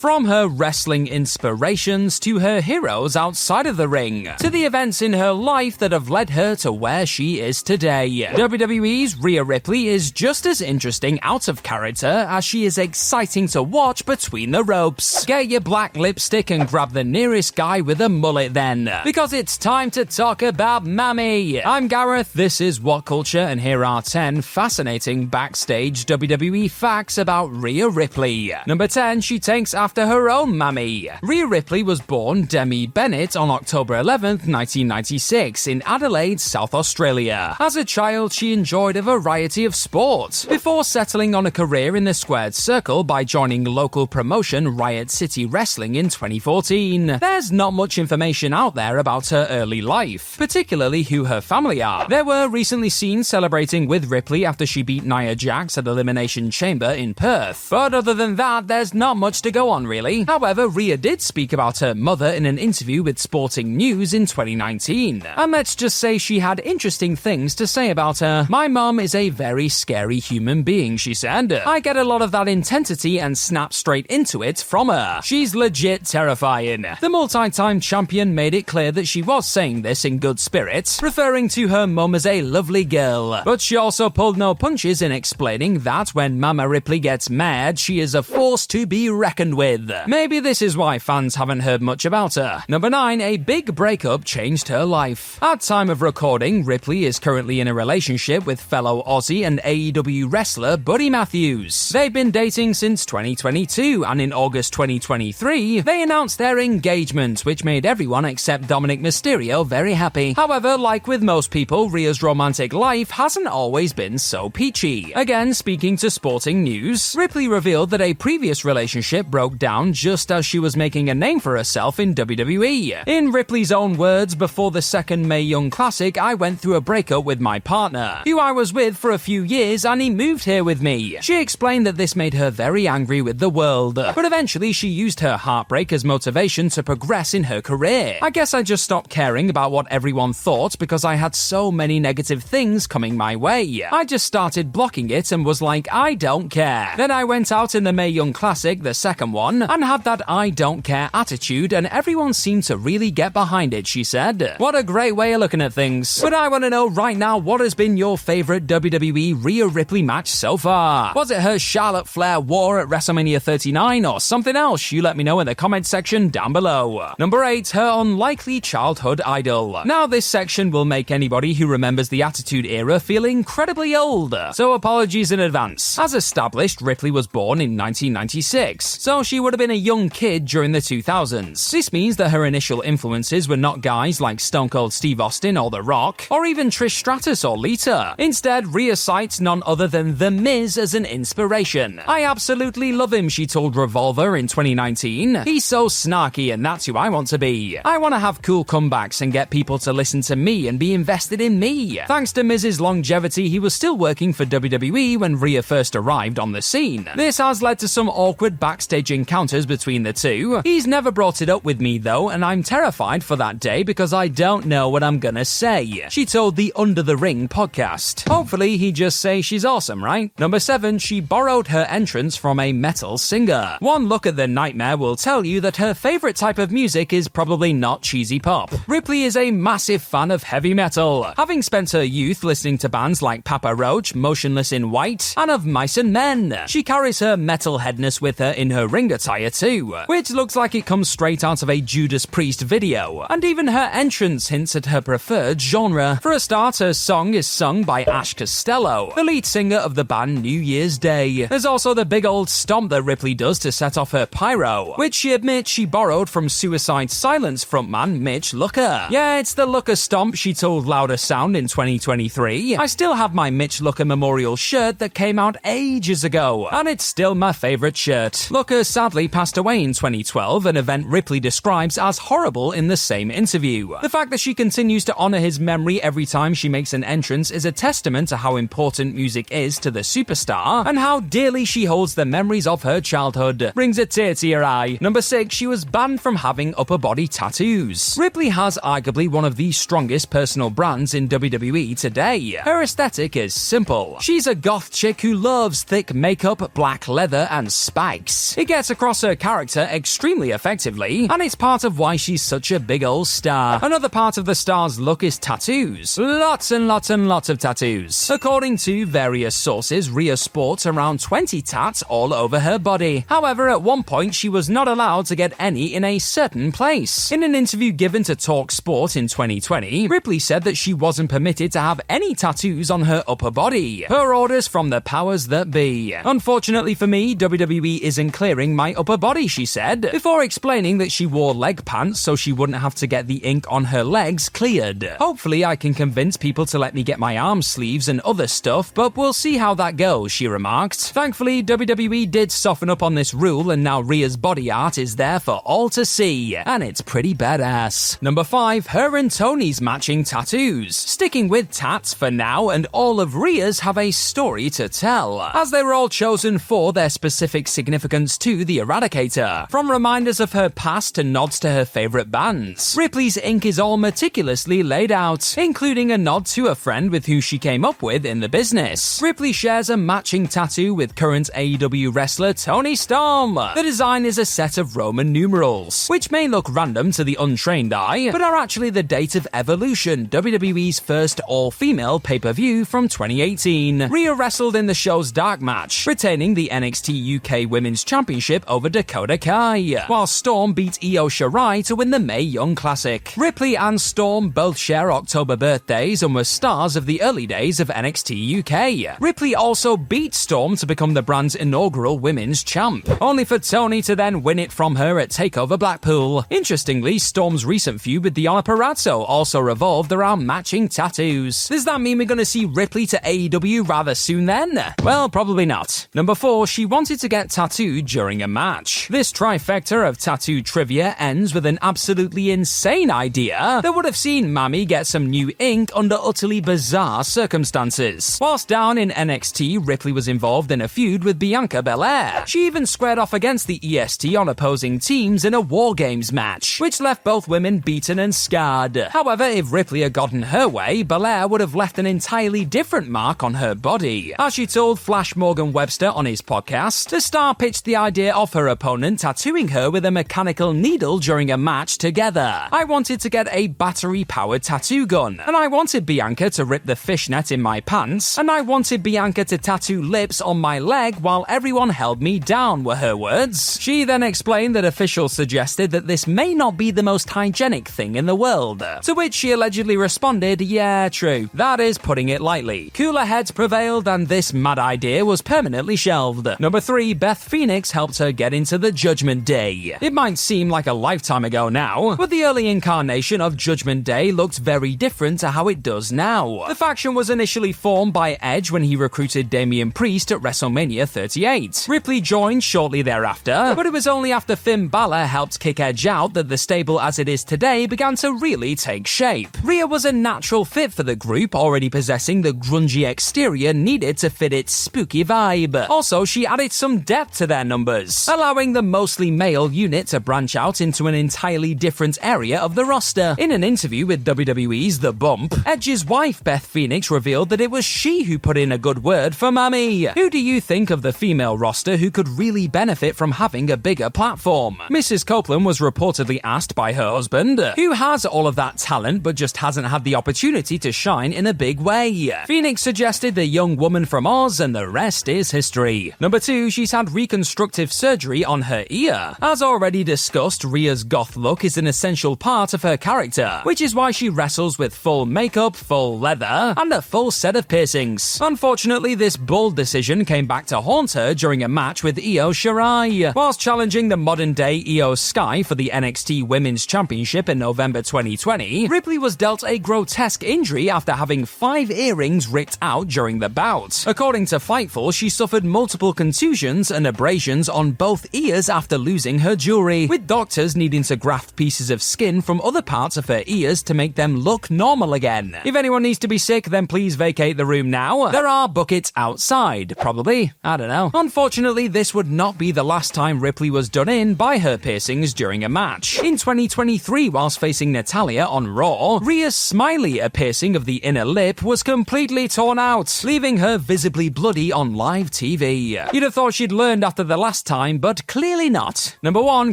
From her wrestling inspirations to her heroes outside of the ring, to the events in her life that have led her to where she is today, WWE's Rhea Ripley is just as interesting out of character as she is exciting to watch between the ropes. Get your black lipstick and grab the nearest guy with a mullet then, because it's time to talk about Mammy. I'm Gareth, this is WhatCulture, and here are 10 fascinating backstage WWE facts about Rhea Ripley. Number 10, she takes after her own Mammy. Rhea Ripley was born Demi Bennett on October 11th, 1996 in Adelaide, South Australia. As a child, she enjoyed a variety of sports, before settling on a career in the squared circle by joining local promotion Riot City Wrestling in 2014. There's not much information out there about her early life, particularly who her family are. They were recently seen celebrating with Ripley after she beat Nia Jax at Elimination Chamber in Perth. But other than that, there's not much to go on really. However, Rhea did speak about her mother in an interview with Sporting News in 2019. And let's just say she had interesting things to say about her. "My mom is a very scary human being," she said. "I get a lot of that intensity and snap straight into it from her. She's legit terrifying." The multi-time champion made it clear that she was saying this in good spirits, referring to her mum as a lovely girl. But she also pulled no punches in explaining that when Mama Ripley gets mad, she is a force to be reckoned with. Maybe this is why fans haven't heard much about her. Number 9, a big breakup changed her life. At time of recording, Ripley is currently in a relationship with fellow Aussie and AEW wrestler Buddy Matthews. They've been dating since 2022, and in August 2023, they announced their engagement, which made everyone except Dominic Mysterio very happy. However, like with most people, Rhea's romantic life hasn't always been so peachy. Again, speaking to Sporting News, Ripley revealed that a previous relationship broke down just as she was making a name for herself in WWE. In Ripley's own words, "Before the second Mae Young Classic, I went through a breakup with my partner, who I was with for a few years, and he moved here with me." She explained that this made her very angry with the world, but eventually she used her heartbreak as motivation to progress in her career. "I guess I just stopped caring about what everyone thought because I had so many negative things coming my way. I just started blocking it and was like, I don't care. Then I went out in the Mae Young Classic, the second one, and had that I don't care attitude, and everyone seemed to really get behind it," she said. What a great way of looking at things. But I want to know right now, what has been your favorite WWE Rhea Ripley match so far? Was it her Charlotte Flair war at WrestleMania 39 or something else? You let me know in the comment section down below. Number 8, her unlikely childhood idol. Now this section will make anybody who remembers the Attitude Era feel incredibly old, so apologies in advance. As established, Ripley was born in 1996, so she would have been a young kid during the 2000s. This means that her initial influences were not guys like Stone Cold Steve Austin or The Rock, or even Trish Stratus or Lita. Instead, Rhea cites none other than The Miz as an inspiration. "I absolutely love him," she told Revolver in 2019. "He's so snarky and that's who I want to be. I want to have cool comebacks and get people to listen to me and be invested in me." Thanks to Miz's longevity, he was still working for WWE when Rhea first arrived on the scene. This has led to some awkward backstage encounters between the two. "He's never brought it up with me though, and I'm terrified for that day because I don't know what I'm gonna say," she told the Under the Ring podcast. Hopefully he'd just say she's awesome, right? Number 7, she borrowed her entrance from a metal singer. One look at the Nightmare will tell you that her favorite type of music is probably not cheesy pop. Ripley is a massive fan of heavy metal, having spent her youth listening to bands like Papa Roach, Motionless in White, and of Mice and Men. She carries her metalheadness with her in her ring attire too, which looks like it comes straight out of a Judas Priest video, and even her entrance hints at her preferred genre. For a start, her song is sung by Ash Costello, the lead singer of the band New Year's Day. There's also the big old stomp that Ripley does to set off her pyro, which she admits she borrowed from Suicide Silence frontman Mitch Lucker. "Yeah, it's the Lucker stomp," she told Louder Sound in 2023. "I still have my Mitch Lucker memorial shirt that came out ages ago, and it's still my favorite shirt." Lucker sadly passed away in 2012, an event Ripley describes as horrible in the same interview. The fact that she continues to honor his memory every time she makes an entrance is a testament to how important music is to the superstar, and how dearly she holds the memories of her childhood. Brings a tear to your eye. Number 6, she was banned from having upper body tattoos. Ripley has arguably one of the strongest personal brands in WWE today. Her aesthetic is simple. She's a goth chick who loves thick makeup, black leather, and spikes. It gets gets across her character extremely effectively, and it's part of why she's such a big old star. Another part of the star's look is tattoos. Lots and lots and lots of tattoos. According to various sources, Rhea sports around 20 tats all over her body. However, at one point she was not allowed to get any in a certain place. In an interview given to Talk Sport in 2020, Ripley said that she wasn't permitted to have any tattoos on her upper body. Her orders from the powers that be. Unfortunately for me, WWE isn't clearing my upper body, she said, before explaining that she wore leg pants so she wouldn't have to get the ink on her legs cleared. Hopefully I can convince people to let me get my arm sleeves and other stuff, but we'll see how that goes, she remarked. Thankfully, WWE did soften up on this rule, and now Rhea's body art is there for all to see, and it's pretty badass. Number 5, her and Tony's matching tattoos. Sticking with tats for now, and all of Rhea's have a story to tell, as they were all chosen for their specific significance to the Eradicator. From reminders of her past to nods to her favorite bands, Ripley's ink is all meticulously laid out, including a nod to a friend with who she came up with in the business. Ripley shares a matching tattoo with current AEW wrestler Tony Storm. The design is a set of Roman numerals, which may look random to the untrained eye, but are actually the date of Evolution, WWE's first all-female pay-per-view from 2018. Rhea wrestled in the show's dark match, retaining the NXT UK Women's Championship over Dakota Kai, while Storm beat Io Shirai to win the Mae Young Classic. Ripley and Storm both share October birthdays and were stars of the early days of NXT UK. Ripley also beat Storm to become the brand's inaugural women's champ, only for Tony to then win it from her at TakeOver Blackpool. Interestingly, Storm's recent feud with Deonna Purrazzo also revolved around matching tattoos. Does that mean we're going to see Ripley to AEW rather soon then? Well, probably not. Number 4, she wanted to get tattooed during a match. This trifecta of tattoo trivia ends with an absolutely insane idea that would have seen Mami get some new ink under utterly bizarre circumstances. Whilst down in NXT, Ripley was involved in a feud with Bianca Belair. She even squared off against the EST on opposing teams in a War Games match, which left both women beaten and scarred. However, if Ripley had gotten her way, Belair would have left an entirely different mark on her body. As she told Flash Morgan Webster on his podcast, the star pitched the idea of her opponent tattooing her with a mechanical needle during a match together. I wanted to get a battery-powered tattoo gun, and I wanted Bianca to rip the fishnet in my pants, and I wanted Bianca to tattoo lips on my leg while everyone held me down, were her words. She then explained that officials suggested that this may not be the most hygienic thing in the world, to which she allegedly responded, "Yeah, true. That is putting it lightly." Cooler heads prevailed, and this mad idea was permanently shelved. Number 3, Beth Phoenix helped her get into the Judgment Day. It might seem like a lifetime ago now, but the early incarnation of Judgment Day looked very different to how it does now. The faction was initially formed by Edge when he recruited Damian Priest at WrestleMania 38. Ripley joined shortly thereafter, but it was only after Finn Balor helped kick Edge out that the stable as it is today began to really take shape. Rhea was a natural fit for the group, already possessing the grungy exterior needed to fit its spooky vibe. Also, she added some depth to their numbers, allowing the mostly male unit to branch out into an entirely different area of the roster. In an interview with WWE's The Bump, Edge's wife Beth Phoenix revealed that it was she who put in a good word for Mami. Who do you think of the female roster who could really benefit from having a bigger platform? Mrs. Copeland was reportedly asked by her husband, who has all of that talent but just hasn't had the opportunity to shine in a big way. Phoenix suggested the young woman from Oz, and the rest is history. Number 2, she's had reconstructive surgery on her ear. As already discussed, Rhea's goth look is an essential part of her character, which is why she wrestles with full makeup, full leather, and a full set of piercings. Unfortunately, this bold decision came back to haunt her during a match with Io Shirai. Whilst challenging the modern-day Io Sky for the NXT Women's Championship in November 2020, Ripley was dealt a grotesque injury after having 5 earrings ripped out during the bout. According to Fightful, she suffered multiple contusions and abrasions on both ears after losing her jewelry, with doctors needing to graft pieces of skin from other parts of her ears to make them look normal again. If anyone needs to be sick, then please vacate the room now. There are buckets outside, probably. I don't know. Unfortunately, this would not be the last time Ripley was done in by her piercings during a match. In 2023, whilst facing Natalya on Raw, Rhea's smiley, a piercing of the inner lip, was completely torn out, leaving her visibly bloody on live TV. You'd have thought she'd learned after the last time time, but clearly not. Number 1,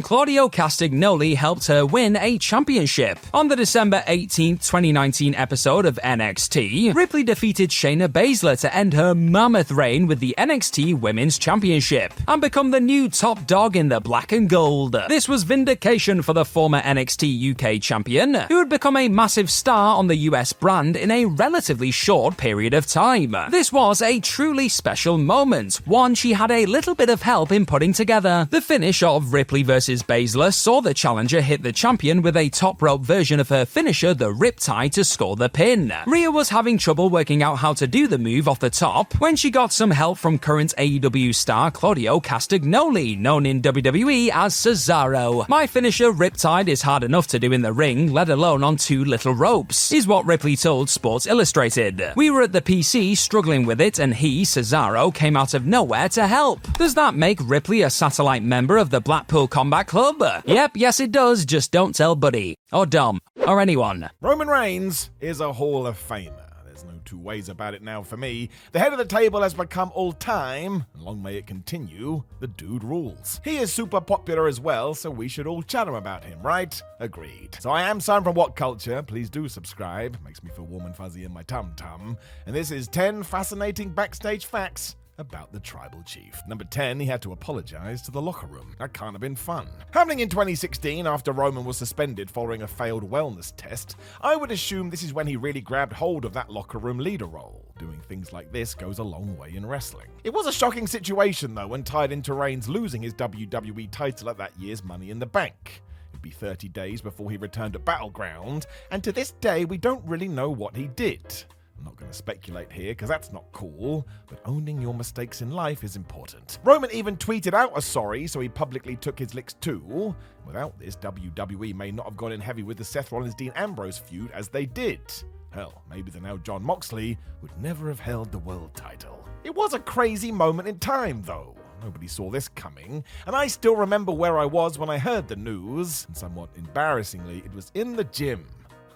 Claudio Castagnoli helped her win a championship. On the December 18, 2019 episode of NXT, Ripley defeated Shayna Baszler to end her mammoth reign with the NXT Women's Championship and become the new top dog in the black and gold. This was vindication for the former NXT UK champion, who had become a massive star on the US brand in a relatively short period of time. This was a truly special moment, one she had a little bit of help in putting together. The finish of Ripley versus Baszler saw the challenger hit the champion with a top rope version of her finisher, the Riptide, to score the pin. Rhea was having trouble working out how to do the move off the top when she got some help from current AEW star Claudio Castagnoli, known in WWE as Cesaro. "My finisher, Riptide, is hard enough to do in the ring, let alone on 2 little ropes," is what Ripley told Sports Illustrated. "We were at the PC struggling with it, and he, Cesaro, came out of nowhere to help." Does that make Ripley a satellite member of the Blackpool Combat Club? Yep, yes it does, just don't tell Buddy, or Dom, or anyone. Roman Reigns is a Hall of Famer. There's no two ways about it now for me. The head of the table has become all-time, and long may it continue, the dude rules. He is super popular as well, so we should all chatter about him, right? Agreed. So I am Sam from WhatCulture. Please do subscribe. Makes me feel warm and fuzzy in my tum-tum. And this is 10 fascinating backstage facts about the tribal chief. Number 10, he had to apologize to the locker room. That can't have been fun. Happening in 2016, after Roman was suspended following a failed wellness test, I would assume this is when he really grabbed hold of that locker room leader role. Doing things like this goes a long way in wrestling. It was a shocking situation, though, and tied into Reigns losing his WWE title at that year's Money in the Bank. It'd be 30 days before he returned at Battleground, and to this day, we don't really know what he did. I'm not going to speculate here because that's not cool, but owning your mistakes in life is important. Roman even tweeted out a sorry, so he publicly took his licks too. Without this, WWE may not have gone in heavy with the Seth Rollins-Dean Ambrose feud as they did. Hell, maybe the now Jon Moxley would never have held the world title. It was a crazy moment in time, though. Nobody saw this coming, and I still remember where I was when I heard the news, and somewhat embarrassingly, it was in the gym.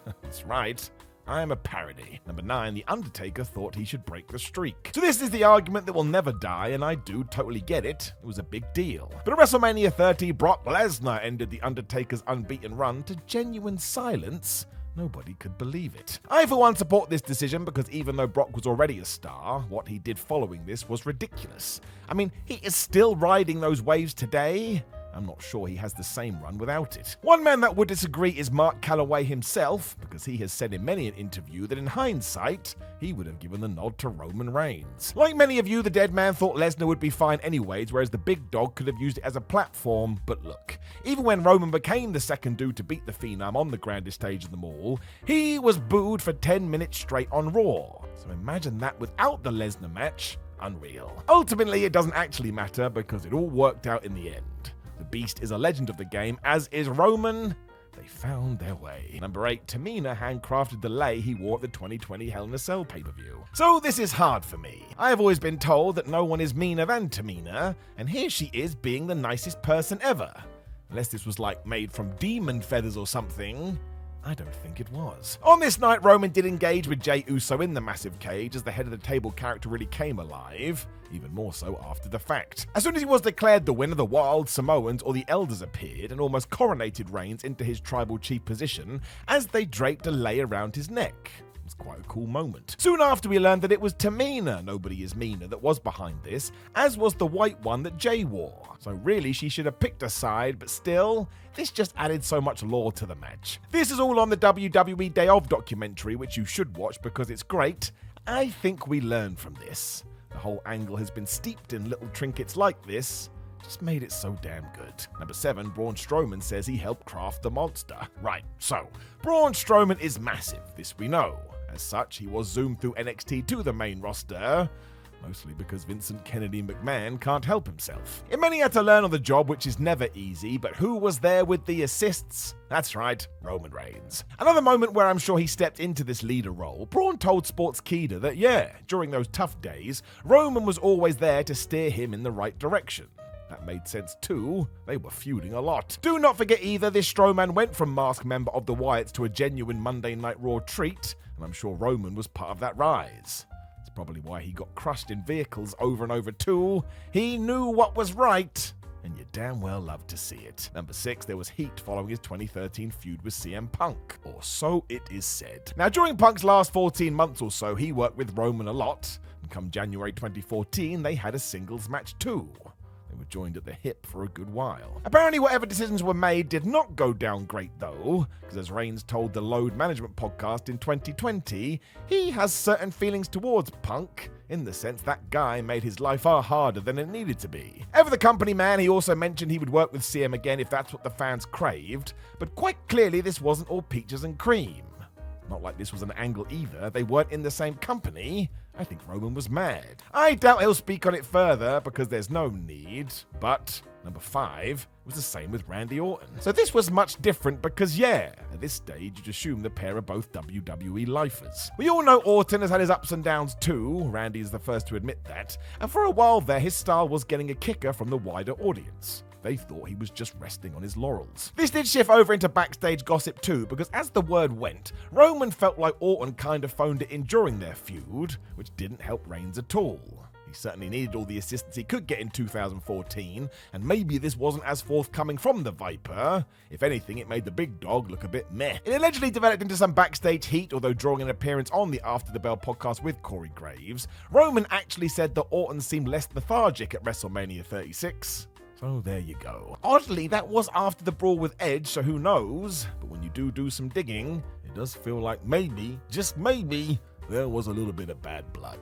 That's right. I am a parody. Number 9, The Undertaker thought he should break the streak. So this is the argument that will never die, and I do totally get it. It was a big deal. But at WrestleMania 30, Brock Lesnar ended The Undertaker's unbeaten run to genuine silence. Nobody could believe it. I, for one, support this decision because even though Brock was already a star, what he did following this was ridiculous. I mean, he is still riding those waves today. I'm not sure he has the same run without it. One man that would disagree is Mark Calloway himself, because he has said in many an interview that in hindsight, he would have given the nod to Roman Reigns. Like many of you, the dead man thought Lesnar would be fine anyways, whereas the big dog could have used it as a platform, but look, even when Roman became the second dude to beat the Phenom on the grandest stage of them all, he was booed for 10 minutes straight on Raw. So imagine that without the Lesnar match. Unreal. Ultimately, it doesn't actually matter because it all worked out in the end. The Beast is a legend of the game, as is Roman. They found their way. Number 8, Tamina handcrafted the lei he wore at the 2020 Hell in a Cell pay-per-view. So this is hard for me. I have always been told that no one is meaner than Tamina, and here she is being the nicest person ever. Unless this was like made from demon feathers or something. I don't think it was. On this night, Roman did engage with Jey Uso in the massive cage as the head of the table character really came alive, even more so after the fact. As soon as he was declared the winner, the Wild, Samoans, or the Elders appeared and almost coronated Reigns into his tribal chief position as they draped a lei around his neck. It was quite a cool moment. Soon after, we learned that it was Tamina, nobody is meaner, that was behind this, as was the white one that Jey wore. So really, she should have picked a side, but still, this just added so much lore to the match. This is all on the WWE Day Of documentary, which you should watch because it's great. I think we learned from this. The whole angle has been steeped in little trinkets like this. Just made it so damn good. Number 7, Braun Strowman says he helped craft the monster. Right, so, Braun Strowman is massive, this we know. As such, he was zoomed through NXT to the main roster, mostly because Vincent Kennedy McMahon can't help himself. Many had to learn on the job, which is never easy, but who was there with the assists? That's right, Roman Reigns. Another moment where I'm sure he stepped into this leader role, Braun told Sportskeeda that during those tough days, Roman was always there to steer him in the right direction. That made sense too. They were feuding a lot. Do not forget either, this Strowman went from masked member of the Wyatts to a genuine Monday Night Raw treat, and I'm sure Roman was part of that rise. It's probably why he got crushed in vehicles over and over too. He knew what was right, and you damn well love to see it. Number 6, there was heat following his 2013 feud with CM Punk, or so it is said. Now, during Punk's last 14 months or so, he worked with Roman a lot, and come January 2014, they had a singles match too. They were joined at the hip for a good while. Apparently, whatever decisions were made did not go down great though, because as Reigns told the Load Management podcast in 2020, he has certain feelings towards Punk, in the sense that guy made his life far harder than it needed to be. Ever the company man, he also mentioned he would work with CM again if that's what the fans craved, but quite clearly this wasn't all peaches and cream. Not like this was an angle either, they weren't in the same company. I think Roman was mad. I doubt he'll speak on it further because there's no need, but number 5 was the same with Randy Orton. So this was much different because at this stage you'd assume the pair are both WWE lifers. We all know Orton has had his ups and downs too, Randy is the first to admit that, and for a while there his style was getting a kicker from the wider audience. They thought he was just resting on his laurels. This did shift over into backstage gossip too, because as the word went, Roman felt like Orton kind of phoned it in during their feud, which didn't help Reigns at all. He certainly needed all the assistance he could get in 2014, and maybe this wasn't as forthcoming from the Viper. If anything, it made the big dog look a bit meh. It allegedly developed into some backstage heat, although drawing an appearance on the After the Bell podcast with Corey Graves, Roman actually said that Orton seemed less lethargic at WrestleMania 36. So there you go. Oddly, that was after the brawl with Edge, so who knows? But when you do some digging, it does feel like maybe, just maybe, there was a little bit of bad blood.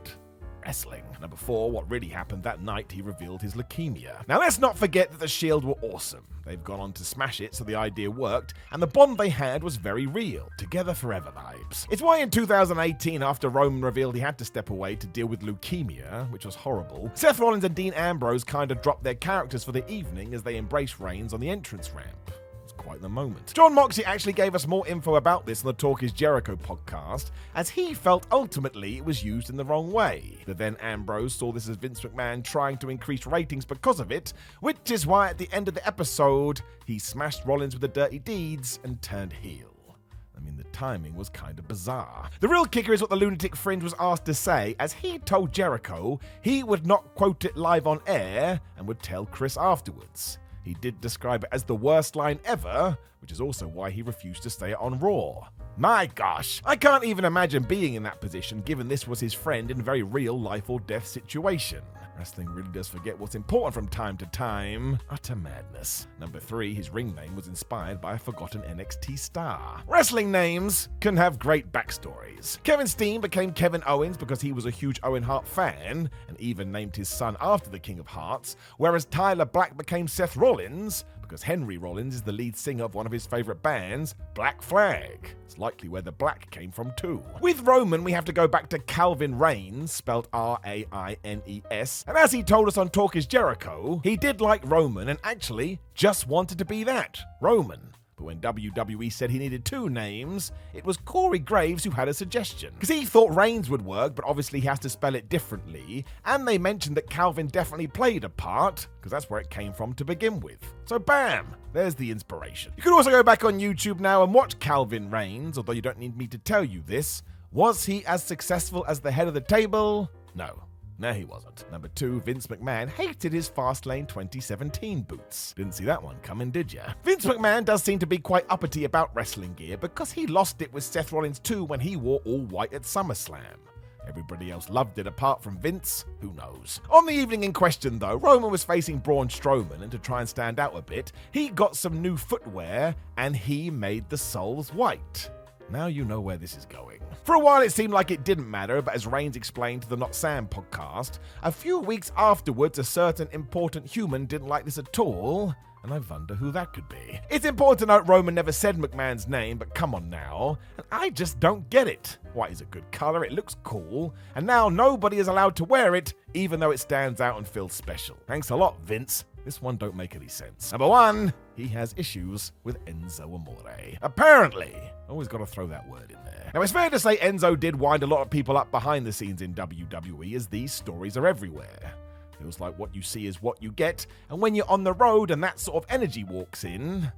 Wrestling. Number 4, what really happened that night, he revealed his leukemia. Now let's not forget that the Shield were awesome. They've gone on to smash it, so the idea worked, and the bond they had was very real. Together forever vibes. It's why in 2018, after Roman revealed he had to step away to deal with leukemia, which was horrible, Seth Rollins and Dean Ambrose kind of dropped their characters for the evening as they embraced Reigns on the entrance ramp. Quite the moment. John Moxley actually gave us more info about this on the Talk is Jericho podcast, as he felt ultimately it was used in the wrong way. But then Ambrose saw this as Vince McMahon trying to increase ratings because of it, which is why at the end of the episode, he smashed Rollins with the dirty deeds and turned heel. I mean, the timing was kind of bizarre. The real kicker is what the Lunatic Fringe was asked to say, as he told Jericho he would not quote it live on air and would tell Chris afterwards. He did describe it as the worst line ever, which is also why he refused to say it on Raw. My gosh, I can't even imagine being in that position given this was his friend in a very real life or death situation. Wrestling really does forget what's important from time to time. Utter madness. Number 3, his ring name was inspired by a forgotten NXT star. Wrestling names can have great backstories. Kevin Steen became Kevin Owens because he was a huge Owen Hart fan, and even named his son after the King of Hearts, whereas Tyler Black became Seth Rollins because Henry Rollins is the lead singer of one of his favorite bands, Black Flag. It's likely where the black came from too. With Roman, we have to go back to Calvin Reigns, spelled R-A-I-N-E-S, and as he told us on Talk is Jericho, he did like Roman and actually just wanted to be that, Roman. But when WWE said he needed 2 names, it was Corey Graves who had a suggestion. Because he thought Reigns would work, but obviously he has to spell it differently. And they mentioned that Calvin definitely played a part, because that's where it came from to begin with. So bam, there's the inspiration. You can also go back on YouTube now and watch Calvin Reigns, although you don't need me to tell you this. Was he as successful as the head of the table? No. No, he wasn't. Number 2, Vince McMahon hated his Fastlane 2017 boots. Didn't see that one coming, did ya? Vince McMahon does seem to be quite uppity about wrestling gear because he lost it with Seth Rollins too when he wore all white at SummerSlam. Everybody else loved it apart from Vince, who knows. On the evening in question though, Roman was facing Braun Strowman, and to try and stand out a bit, he got some new footwear and he made the soles white. Now you know where this is going. For a while it seemed like it didn't matter, but as Reigns explained to the Not Sam podcast, a few weeks afterwards a certain important human didn't like this at all, and I wonder who that could be. It's important to note Roman never said McMahon's name, but come on now, and I just don't get it. White is a good colour, it looks cool, and now nobody is allowed to wear it, even though it stands out and feels special. Thanks a lot, Vince. This one don't make any sense. Number 1, he has issues with Enzo Amore. Apparently. Always got to throw that word in there. Now, it's fair to say Enzo did wind a lot of people up behind the scenes in WWE, as these stories are everywhere. Feels like what you see is what you get, and when you're on the road and that sort of energy walks in,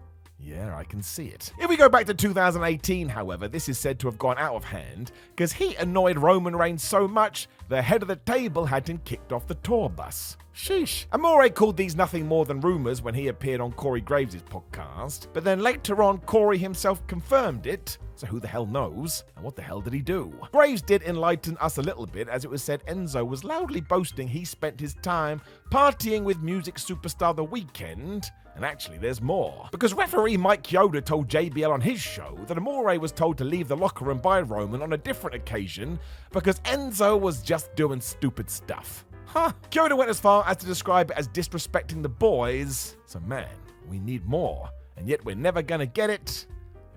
Yeah, I can see it. If we go back to 2018, however, this is said to have gone out of hand because he annoyed Roman Reigns so much, the head of the table had him kicked off the tour bus. Sheesh. Amore called these nothing more than rumors when he appeared on Corey Graves' podcast, but then later on Corey himself confirmed it, so who the hell knows? And what the hell did he do? Graves did enlighten us a little bit, as it was said Enzo was loudly boasting he spent his time partying with music superstar The Weeknd. And actually, there's more. Because referee Mike Chioda told JBL on his show that Amore was told to leave the locker room by Roman on a different occasion because Enzo was just doing stupid stuff. Huh. Chioda went as far as to describe it as disrespecting the boys. So man, we need more. And yet we're never gonna get it.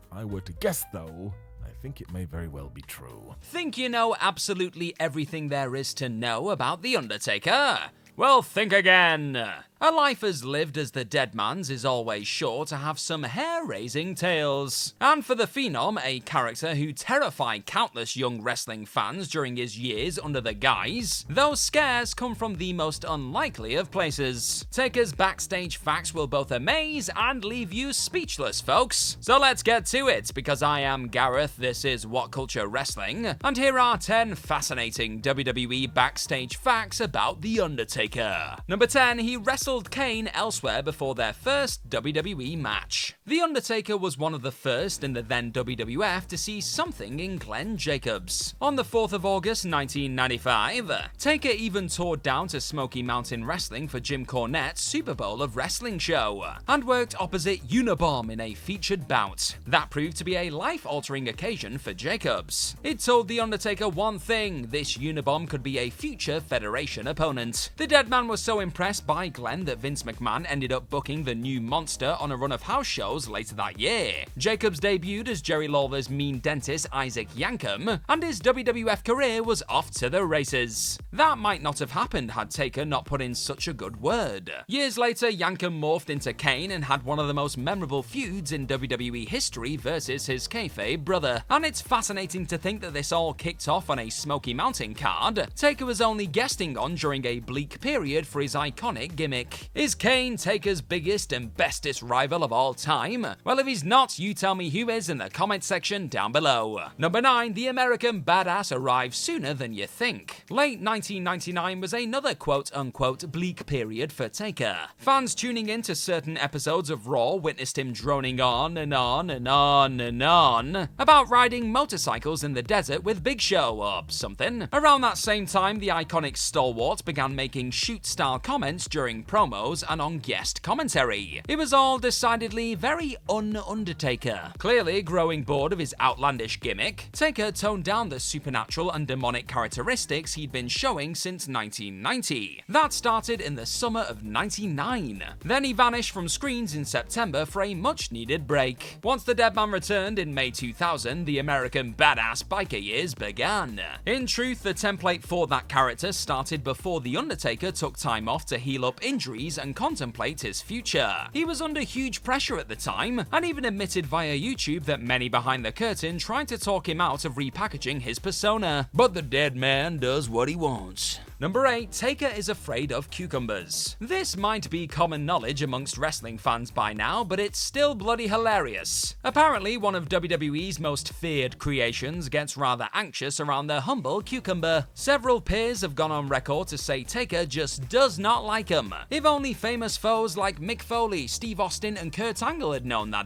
If I were to guess though, I think it may very well be true. Think you know absolutely everything there is to know about The Undertaker? Well, think again. A life as lived as the dead man's is always sure to have some hair-raising tales. And for the Phenom, a character who terrified countless young wrestling fans during his years under the guise, those scares come from the most unlikely of places. Taker's backstage facts will both amaze and leave you speechless, folks. So let's get to it, because I am Gareth, this is WhatCulture Wrestling, and here are 10 fascinating WWE backstage facts about The Undertaker. Number 10, he wrestled Kane elsewhere before their first WWE match. The Undertaker was one of the first in the then WWF to see something in Glenn Jacobs. On the 4th of August 1995, Taker even toured down to Smoky Mountain Wrestling for Jim Cornette's Super Bowl of Wrestling show, and worked opposite Unabomber in a featured bout. That proved to be a life-altering occasion for Jacobs. It told The Undertaker one thing: this Unabomber could be a future Federation opponent. The dead man was so impressed by Glenn that Vince McMahon ended up booking the new monster on a run of house shows later that year. Jacobs debuted as Jerry Lawler's mean dentist Isaac Yankem, and his WWF career was off to the races. That might not have happened had Taker not put in such a good word. Years later, Yankem morphed into Kane and had one of the most memorable feuds in WWE history versus his kayfabe brother. And it's fascinating to think that this all kicked off on a Smoky Mountain card Taker was only guesting on during a bleak period for his iconic gimmick. Is Kane Taker's biggest and bestest rival of all time? Well, if he's not, you tell me who is in the comment section down below. Number 9, the American Badass arrived sooner than you think. Late 1999 was another quote-unquote bleak period for Taker. Fans tuning in to certain episodes of Raw witnessed him droning on and on and on and on about riding motorcycles in the desert with Big Show or something. Around that same time, the iconic stalwart began making shoot-style comments during promos and on guest commentary. It was all decidedly very un-Undertaker. Clearly growing bored of his outlandish gimmick, Taker toned down the supernatural and demonic characteristics he'd been showing since 1990. That started in the summer of 99. Then he vanished from screens in September for a much-needed break. Once the dead man returned in May 2000, the American Badass biker years began. In truth, the template for that character started before The Undertaker took time off to heal up injuries and contemplate his future. He was under huge pressure at the time, and even admitted via YouTube that many behind the curtain tried to talk him out of repackaging his persona. But the dead man does what he wants. Number 8, Taker is afraid of cucumbers. This might be common knowledge amongst wrestling fans by now, but it's still bloody hilarious. Apparently, one of WWE's most feared creations gets rather anxious around their humble cucumber. Several peers have gone on record to say Taker just does not like them. If only famous foes like Mick Foley, Steve Austin, and Kurt Angle had known that,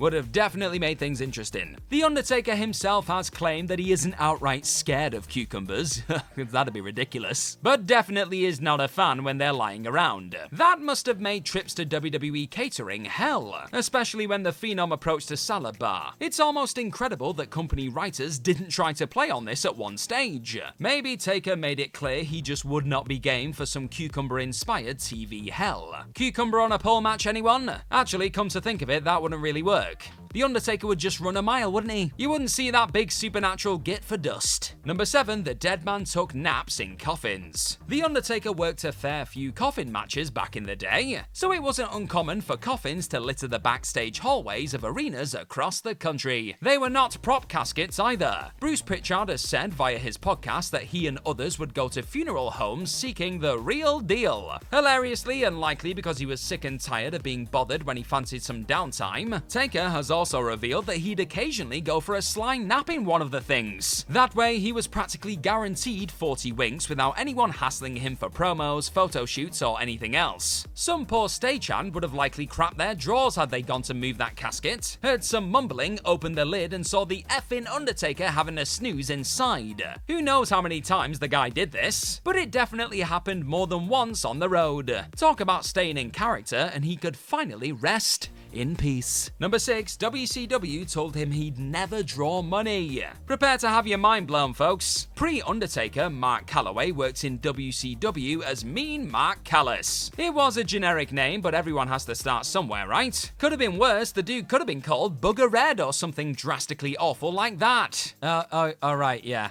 would have definitely made things interesting. The Undertaker himself has claimed that he isn't outright scared of cucumbers. That'd be ridiculous. But definitely is not a fan when they're lying around. That must have made trips to WWE catering hell, especially when the Phenom approached a salad bar. It's almost incredible that company writers didn't try to play on this at one stage. Maybe Taker made it clear he just would not be game for some cucumber-inspired TV hell. Cucumber on a pole match, anyone? Actually, come to think of it, that wouldn't really work. The Undertaker would just run a mile, wouldn't he? You wouldn't see that big supernatural git for dust. Number 7, the dead man took naps in coffins. The Undertaker worked a fair few coffin matches back in the day, so it wasn't uncommon for coffins to litter the backstage hallways of arenas across the country. They were not prop caskets either. Bruce Pritchard has said via his podcast that he and others would go to funeral homes seeking the real deal. Hilariously, and likely because he was sick and tired of being bothered when he fancied some downtime, Taker has also revealed that he'd occasionally go for a sly nap in one of the things. That way, he was practically guaranteed 40 winks without anyone hassling him for promos, photo shoots, or anything else. Some poor stagehand would have likely crapped their drawers had they gone to move that casket, heard some mumbling, opened the lid, and saw the effing Undertaker having a snooze inside. Who knows how many times the guy did this, but it definitely happened more than once on the road. Talk about staying in character, and he could finally rest in peace. Number 6, WCW told him he'd never draw money. Prepare to have your mind blown, folks. Pre-Undertaker, Mark Calloway worked in WCW as Mean Mark Callis. It was a generic name, but everyone has to start somewhere, right? Could have been worse, the dude could have been called Bugger Red or something drastically awful like that. Alright, yeah,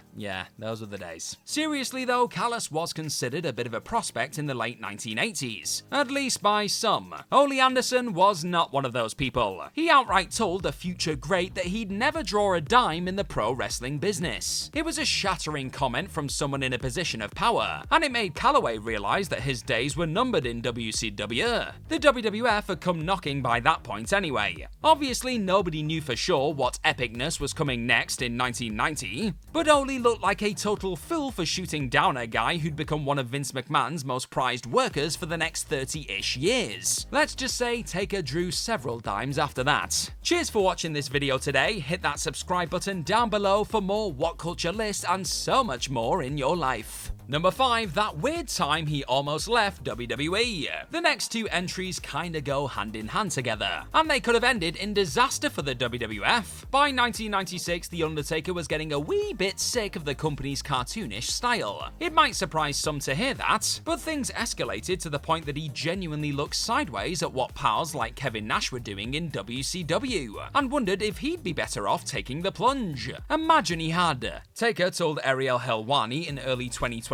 those were the days. Seriously though, Callis was considered a bit of a prospect in the late 1980s, at least by some. Ole Anderson was not one of those people. He outright told a future great that he'd never draw a dime in the pro wrestling business. It was a shattering comment from someone in a position of power, and it made Calloway realize that his days were numbered in WCW. The WWF had come knocking by that point anyway. Obviously, nobody knew for sure what epicness was coming next in 1990, but Ole looked like a total fool for shooting down a guy who'd become one of Vince McMahon's most prized workers for the next 30-ish years. Let's just say Taker drew several dimes after that. Cheers for watching this video today. Hit that subscribe button down below for more What Culture lists and so much more in your life. Number 5, that weird time he almost left WWE. The next two entries kinda go hand in hand together, and they could have ended in disaster for the WWF. By 1996, The Undertaker was getting a wee bit sick of the company's cartoonish style. It might surprise some to hear that, but things escalated to the point that he genuinely looked sideways at what pals like Kevin Nash were doing in WCW, and wondered if he'd be better off taking the plunge. Imagine he had. Taker told Ariel Helwani in early 2023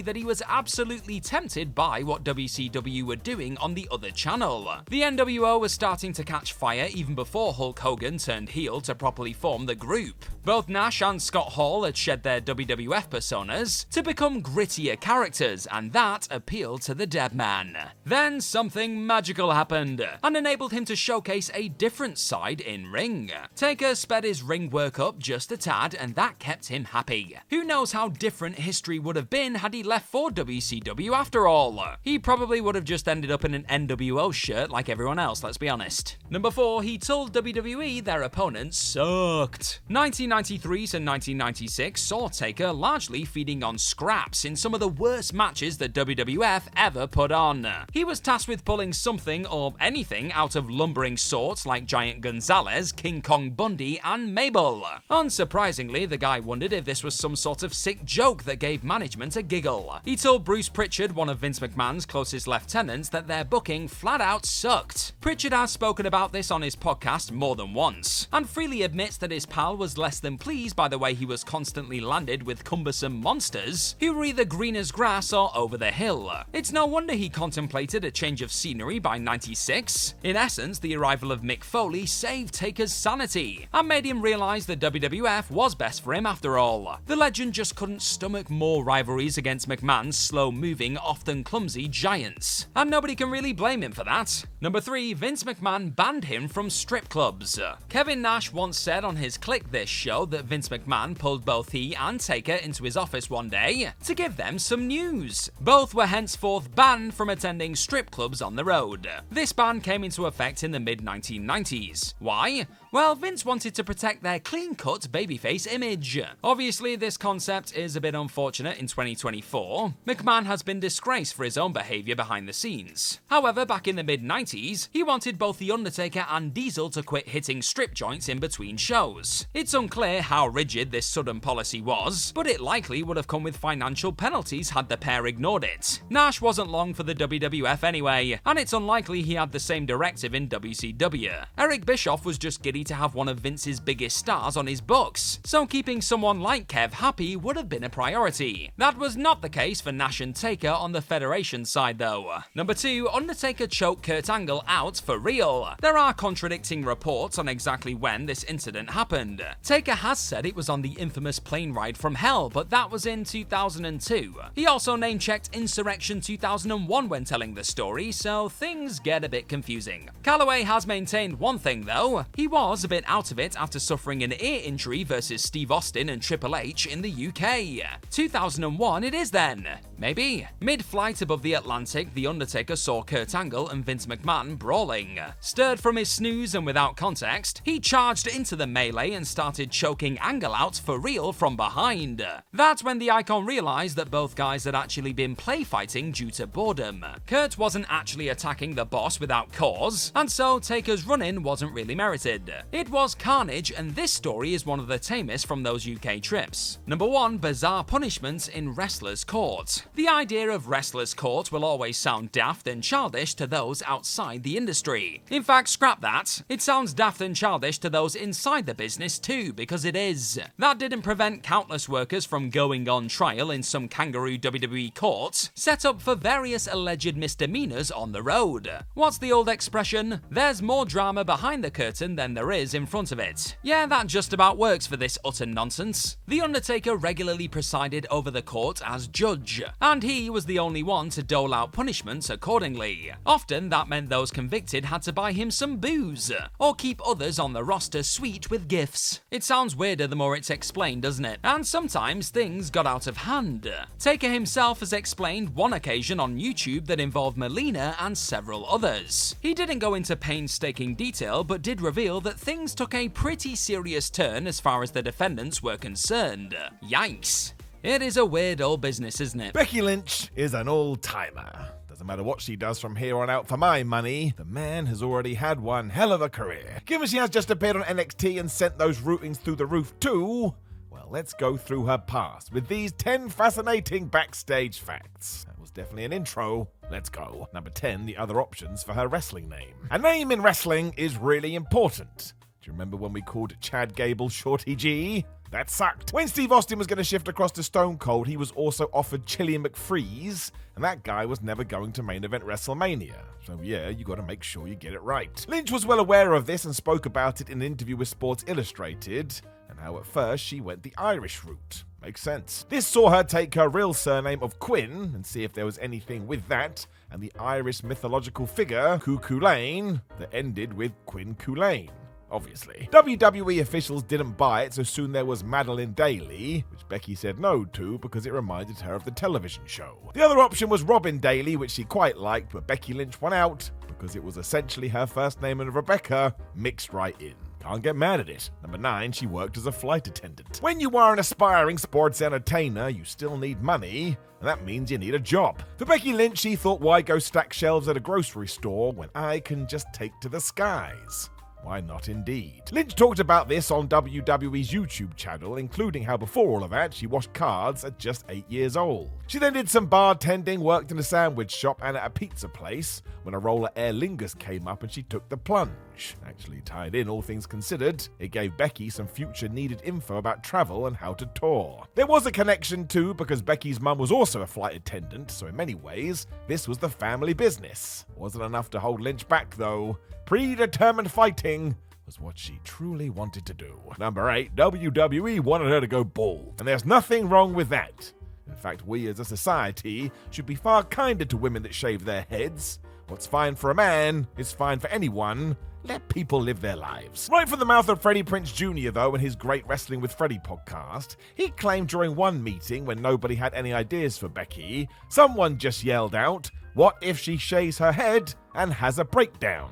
that he was absolutely tempted by what WCW were doing on the other channel. The NWO was starting to catch fire even before Hulk Hogan turned heel to properly form the group. Both Nash and Scott Hall had shed their WWF personas to become grittier characters, and that appealed to the dead man. Then something magical happened, and enabled him to showcase a different side in ring. Taker sped his ring work up just a tad, and that kept him happy. Who knows how different history would have been had he left for WCW after all. He probably would have just ended up in an NWO shirt like everyone else, let's be honest. Number 4, he told WWE their opponents sucked. 1993 to 1996 saw Taker largely feeding on scraps in some of the worst matches that WWF ever put on. He was tasked with pulling something or anything out of lumbering sorts like Giant Gonzalez, King Kong Bundy, and Mabel. Unsurprisingly, the guy wondered if this was some sort of sick joke that gave management a giggle. He told Bruce Pritchard, one of Vince McMahon's closest lieutenants, that their booking flat out sucked. Pritchard has spoken about this on his podcast more than once, and freely admits that his pal was less than pleased by the way he was constantly landed with cumbersome monsters who were either green as grass or over the hill. It's no wonder he contemplated a change of scenery by 96. In essence, the arrival of Mick Foley saved Taker's sanity and made him realize that WWF was best for him after all. The legend just couldn't stomach more rivalries against McMahon's slow-moving, often clumsy giants, and nobody can really blame him for that. Number 3, Vince McMahon banned him from strip clubs. Kevin Nash once said on his Click This show that Vince McMahon pulled both he and Taker into his office one day to give them some news. Both were henceforth banned from attending strip clubs on the road. This ban came into effect in the mid-1990s. Why? Well, Vince wanted to protect their clean-cut babyface image. Obviously, this concept is a bit unfortunate in 2024. McMahon has been disgraced for his own behaviour behind the scenes. However, back in the mid-90s, 80s, he wanted both The Undertaker and Diesel to quit hitting strip joints in between shows. It's unclear how rigid this sudden policy was, but it likely would have come with financial penalties had the pair ignored it. Nash wasn't long for the WWF anyway, and it's unlikely he had the same directive in WCW. Eric Bischoff was just giddy to have one of Vince's biggest stars on his books, so keeping someone like Kev happy would have been a priority. That was not the case for Nash and Taker on the Federation side though. Number 2, Undertaker choked Kurt Angle out for real. There are contradicting reports on exactly when this incident happened. Taker has said it was on the infamous plane ride from hell, but that was in 2002. He also name-checked Insurrection 2001 when telling the story, so things get a bit confusing. Calloway has maintained one thing though, he was a bit out of it after suffering an ear injury versus Steve Austin and Triple H in the UK. 2001 it is then. Maybe. Mid-flight above the Atlantic, The Undertaker saw Kurt Angle and Vince McMahon brawling. Stirred from his snooze and without context, he charged into the melee and started choking Angle out for real from behind. That's when the icon realized that both guys had actually been play fighting due to boredom. Kurt wasn't actually attacking the boss without cause, and so Taker's run-in wasn't really merited. It was carnage, and this story is one of the tamest from those UK trips. Number 1, bizarre punishments in wrestlers' court. The idea of wrestlers' court will always sound daft and childish to those outside the industry. In fact, scrap that. It sounds daft and childish to those inside the business too, because it is. That didn't prevent countless workers from going on trial in some kangaroo WWE court, set up for various alleged misdemeanors on the road. What's the old expression? There's more drama behind the curtain than there is in front of it. Yeah, that just about works for this utter nonsense. The Undertaker regularly presided over the court as judge, and he was the only one to dole out punishments accordingly. Often that meant those convicted had to buy him some booze, or keep others on the roster sweet with gifts. It sounds weirder the more it's explained, doesn't it? And sometimes things got out of hand. Taker himself has explained one occasion on YouTube that involved Melina and several others. He didn't go into painstaking detail, but did reveal that things took a pretty serious turn as far as the defendants were concerned. Yikes. It is a weird old business, isn't it? Becky Lynch is an all-timer. Doesn't matter what she does from here on out for my money, the man has already had one hell of a career. Given she has just appeared on NXT and sent those rootings through the roof too, well, let's go through her past with these 10 fascinating backstage facts. That was definitely an intro. Let's go. Number 10, the other options for her wrestling name. A name in wrestling is really important. Do you remember when we called Chad Gable Shorty G? That sucked. When Steve Austin was going to shift across to Stone Cold, he was also offered Chili McFreeze, and that guy was never going to main event WrestleMania. So yeah, you got to make sure you get it right. Lynch was well aware of this and spoke about it in an interview with Sports Illustrated, and how at first she went the Irish route. Makes sense. This saw her take her real surname of Quinn and see if there was anything with that and the Irish mythological figure Cuchulainn that ended with Quinn Culain. Obviously. WWE officials didn't buy it, so soon there was Madeline Daly, which Becky said no to because it reminded her of the television show. The other option was Robin Daly, which she quite liked, but Becky Lynch won out because it was essentially her first name and Rebecca mixed right in. Can't get mad at it. Number 9, she worked as a flight attendant. When you are an aspiring sports entertainer, you still need money, and that means you need a job. For Becky Lynch, she thought, why go stack shelves at a grocery store when I can just take to the skies? Why not indeed? Lynch talked about this on WWE's YouTube channel, including how before all of that, she washed cards at just 8 years old. She then did some bartending, worked in a sandwich shop and at a pizza place when a roll of Aer Lingus came up and she took the plunge. Actually tied in, all things considered. It gave Becky some future needed info about travel and how to tour. There was a connection too, because Becky's mum was also a flight attendant, so in many ways, this was the family business. Wasn't enough to hold Lynch back though. Predetermined fighting was what she truly wanted to do. Number 8, WWE wanted her to go bald, and there's nothing wrong with that. In fact, we as a society should be far kinder to women that shave their heads. What's fine for a man is fine for anyone. Let people live their lives. Right from the mouth of Freddie Prinze Jr., though, in his Great Wrestling with Freddie podcast, he claimed during one meeting when nobody had any ideas for Becky, someone just yelled out, "What if she shaves her head and has a breakdown?"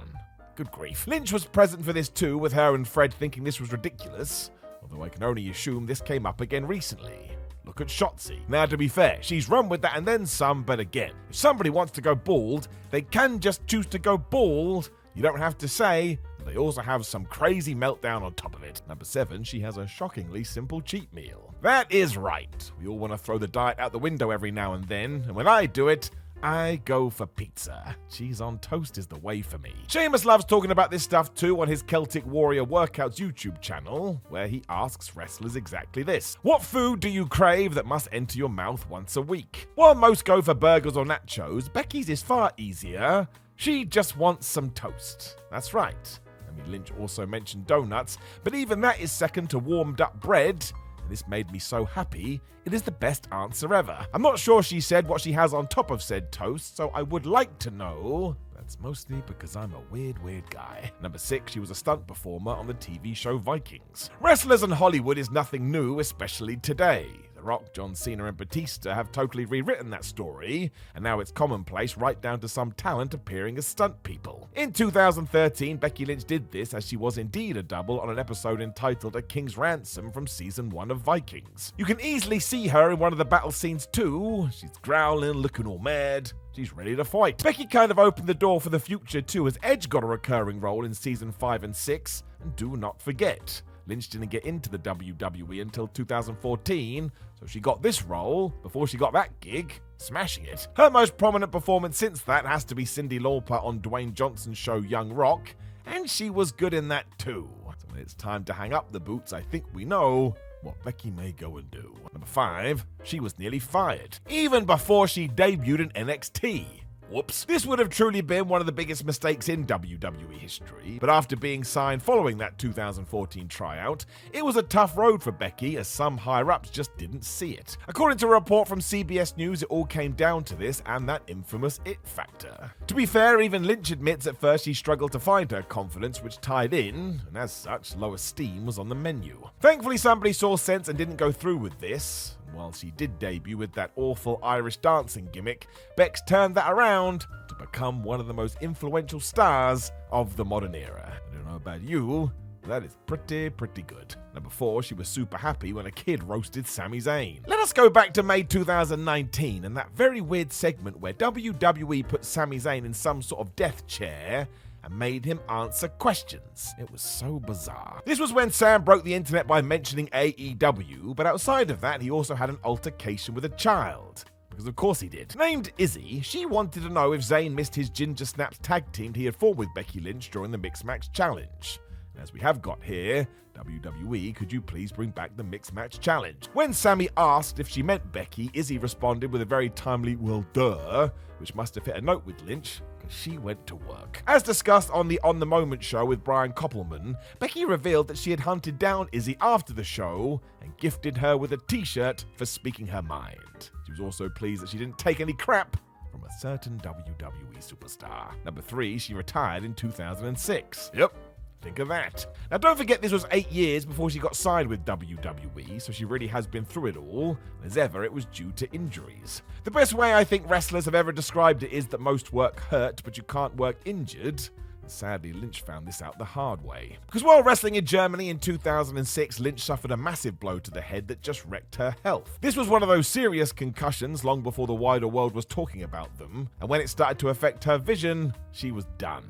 Good grief. Lynch was present for this too, with her and Fred thinking this was ridiculous, although I can only assume this came up again recently. Look at Shotzi. Now, to be fair, she's run with that and then some, but again, if somebody wants to go bald, they can just choose to go bald. You don't have to say that they also have some crazy meltdown on top of it. Number 7, she has a shockingly simple cheat meal. That is right. We all want to throw the diet out the window every now and then, and when I do it, I go for pizza. Cheese on toast is the way for me. Sheamus loves talking about this stuff too on his Celtic Warrior Workouts YouTube channel, where he asks wrestlers exactly this. What food do you crave that must enter your mouth once a week? While most go for burgers or nachos, Becky's is far easier. She just wants some toast. That's right. I mean, Lynch also mentioned donuts, but even that is second to warmed up bread. This made me so happy. It is the best answer ever. I'm not sure she said what she has on top of said toast, so I would like to know. That's mostly because I'm a weird guy. Number 6, she was a stunt performer on the TV show Vikings. Wrestlers in Hollywood is nothing new, especially today. The Rock, John Cena, and Batista have totally rewritten that story, and now it's commonplace right down to some talent appearing as stunt people. In 2013, Becky Lynch did this as she was indeed a double on an episode entitled A King's Ransom from Season 1 of Vikings. You can easily see her in one of the battle scenes too. She's growling, looking all mad. She's ready to fight. Becky kind of opened the door for the future too, as Edge got a recurring role in Season 5 and 6, and do not forget, Lynch didn't get into the WWE until 2014, so she got this role before she got that gig, smashing it. Her most prominent performance since that has to be Cyndi Lauper on Dwayne Johnson's show Young Rock, and she was good in that too. So when it's time to hang up the boots, I think we know what Becky may go and do. Number 5, she was nearly fired, even before she debuted in NXT. Whoops. This would have truly been one of the biggest mistakes in WWE history, but after being signed following that 2014 tryout, it was a tough road for Becky as some higher-ups just didn't see it. According to a report from CBS News, it all came down to this and that infamous it factor. To be fair, even Lynch admits at first she struggled to find her confidence, which tied in, and as such, low esteem was on the menu. Thankfully, somebody saw sense and didn't go through with this. While she did debut with that awful Irish dancing gimmick, Bex turned that around to become one of the most influential stars of the modern era. I don't know about you, but that is pretty good. Number 4, she was super happy when a kid roasted Sami Zayn. Let us go back to May 2019 and that very weird segment where WWE put Sami Zayn in some sort of death chair and made him answer questions. It was so bizarre. This was when Sam broke the internet by mentioning AEW, but outside of that, he also had an altercation with a child. Because of course he did. Named Izzy, she wanted to know if Zayn missed his Ginger Snaps tag team he had formed with Becky Lynch during the Mixed Match Challenge. And as we have got here, WWE, could you please bring back the Mixed Match Challenge? When Sammy asked if she meant Becky, Izzy responded with a very timely, well, duh, which must have hit a note with Lynch, because she went to work. As discussed on the On the Moment show with Brian Koppelman, Becky revealed that she had hunted down Izzy after the show and gifted her with a t-shirt for speaking her mind. She was also pleased that she didn't take any crap from a certain WWE superstar. Number 3, she retired in 2006. Yep. Think of that. Now don't forget this was 8 years before she got signed with WWE, so she really has been through it all. As ever, it was due to injuries. The best way I think wrestlers have ever described it is that most work hurt, but you can't work injured. And sadly, Lynch found this out the hard way. Because while wrestling in Germany in 2006, Lynch suffered a massive blow to the head that just wrecked her health. This was one of those serious concussions long before the wider world was talking about them, and when it started to affect her vision, she was done.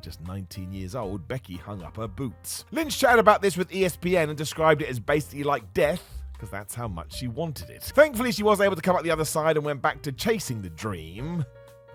Just 19 years old, Becky hung up her boots. Lynch chatted about this with ESPN and described it as basically like death, because that's how much she wanted it. Thankfully, she was able to come out the other side and went back to chasing the dream.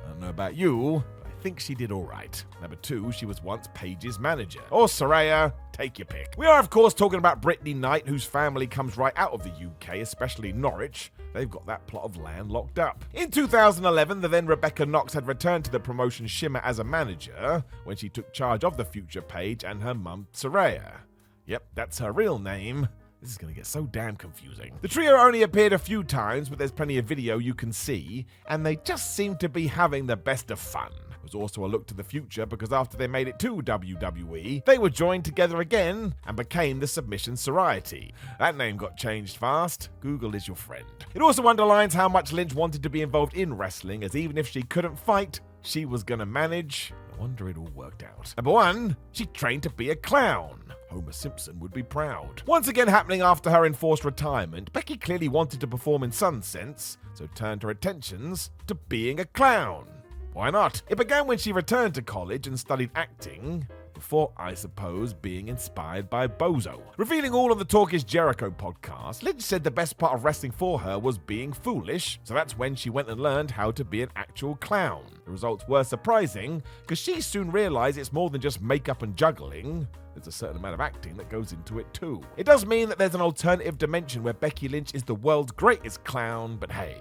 I don't know about you, but I think she did alright. Number 2, she was once Paige's manager. Or Saraya, take your pick. We are, of course, talking about Brittany Knight, whose family comes right out of the UK, especially Norwich. They've got that plot of land locked up. In 2011, the then Rebecca Knox had returned to the promotion Shimmer as a manager when she took charge of the future Paige and her mum, Saraya. Yep, that's her real name. This is going to get so damn confusing. The trio only appeared a few times, but there's plenty of video you can see, and they just seem to be having the best of fun. It was also a look to the future because after they made it to WWE, they were joined together again and became the Submission Society. That name got changed fast. Google is your friend. It also underlines how much Lynch wanted to be involved in wrestling, as even if she couldn't fight, she was going to manage. No wonder it all worked out. Number 1, she trained to be a clown. Homer Simpson would be proud. Once again happening after her enforced retirement, Becky clearly wanted to perform in some sense, so turned her attentions to being a clown. Why not? It began when she returned to college and studied acting, before, I suppose, being inspired by Bozo. Revealing all on the Talk is Jericho podcast, Lynch said the best part of wrestling for her was being foolish, so that's when she went and learned how to be an actual clown. The results were surprising, because she soon realized it's more than just makeup and juggling. There's a certain amount of acting that goes into it too. It does mean that there's an alternative dimension where Becky Lynch is the world's greatest clown, but hey,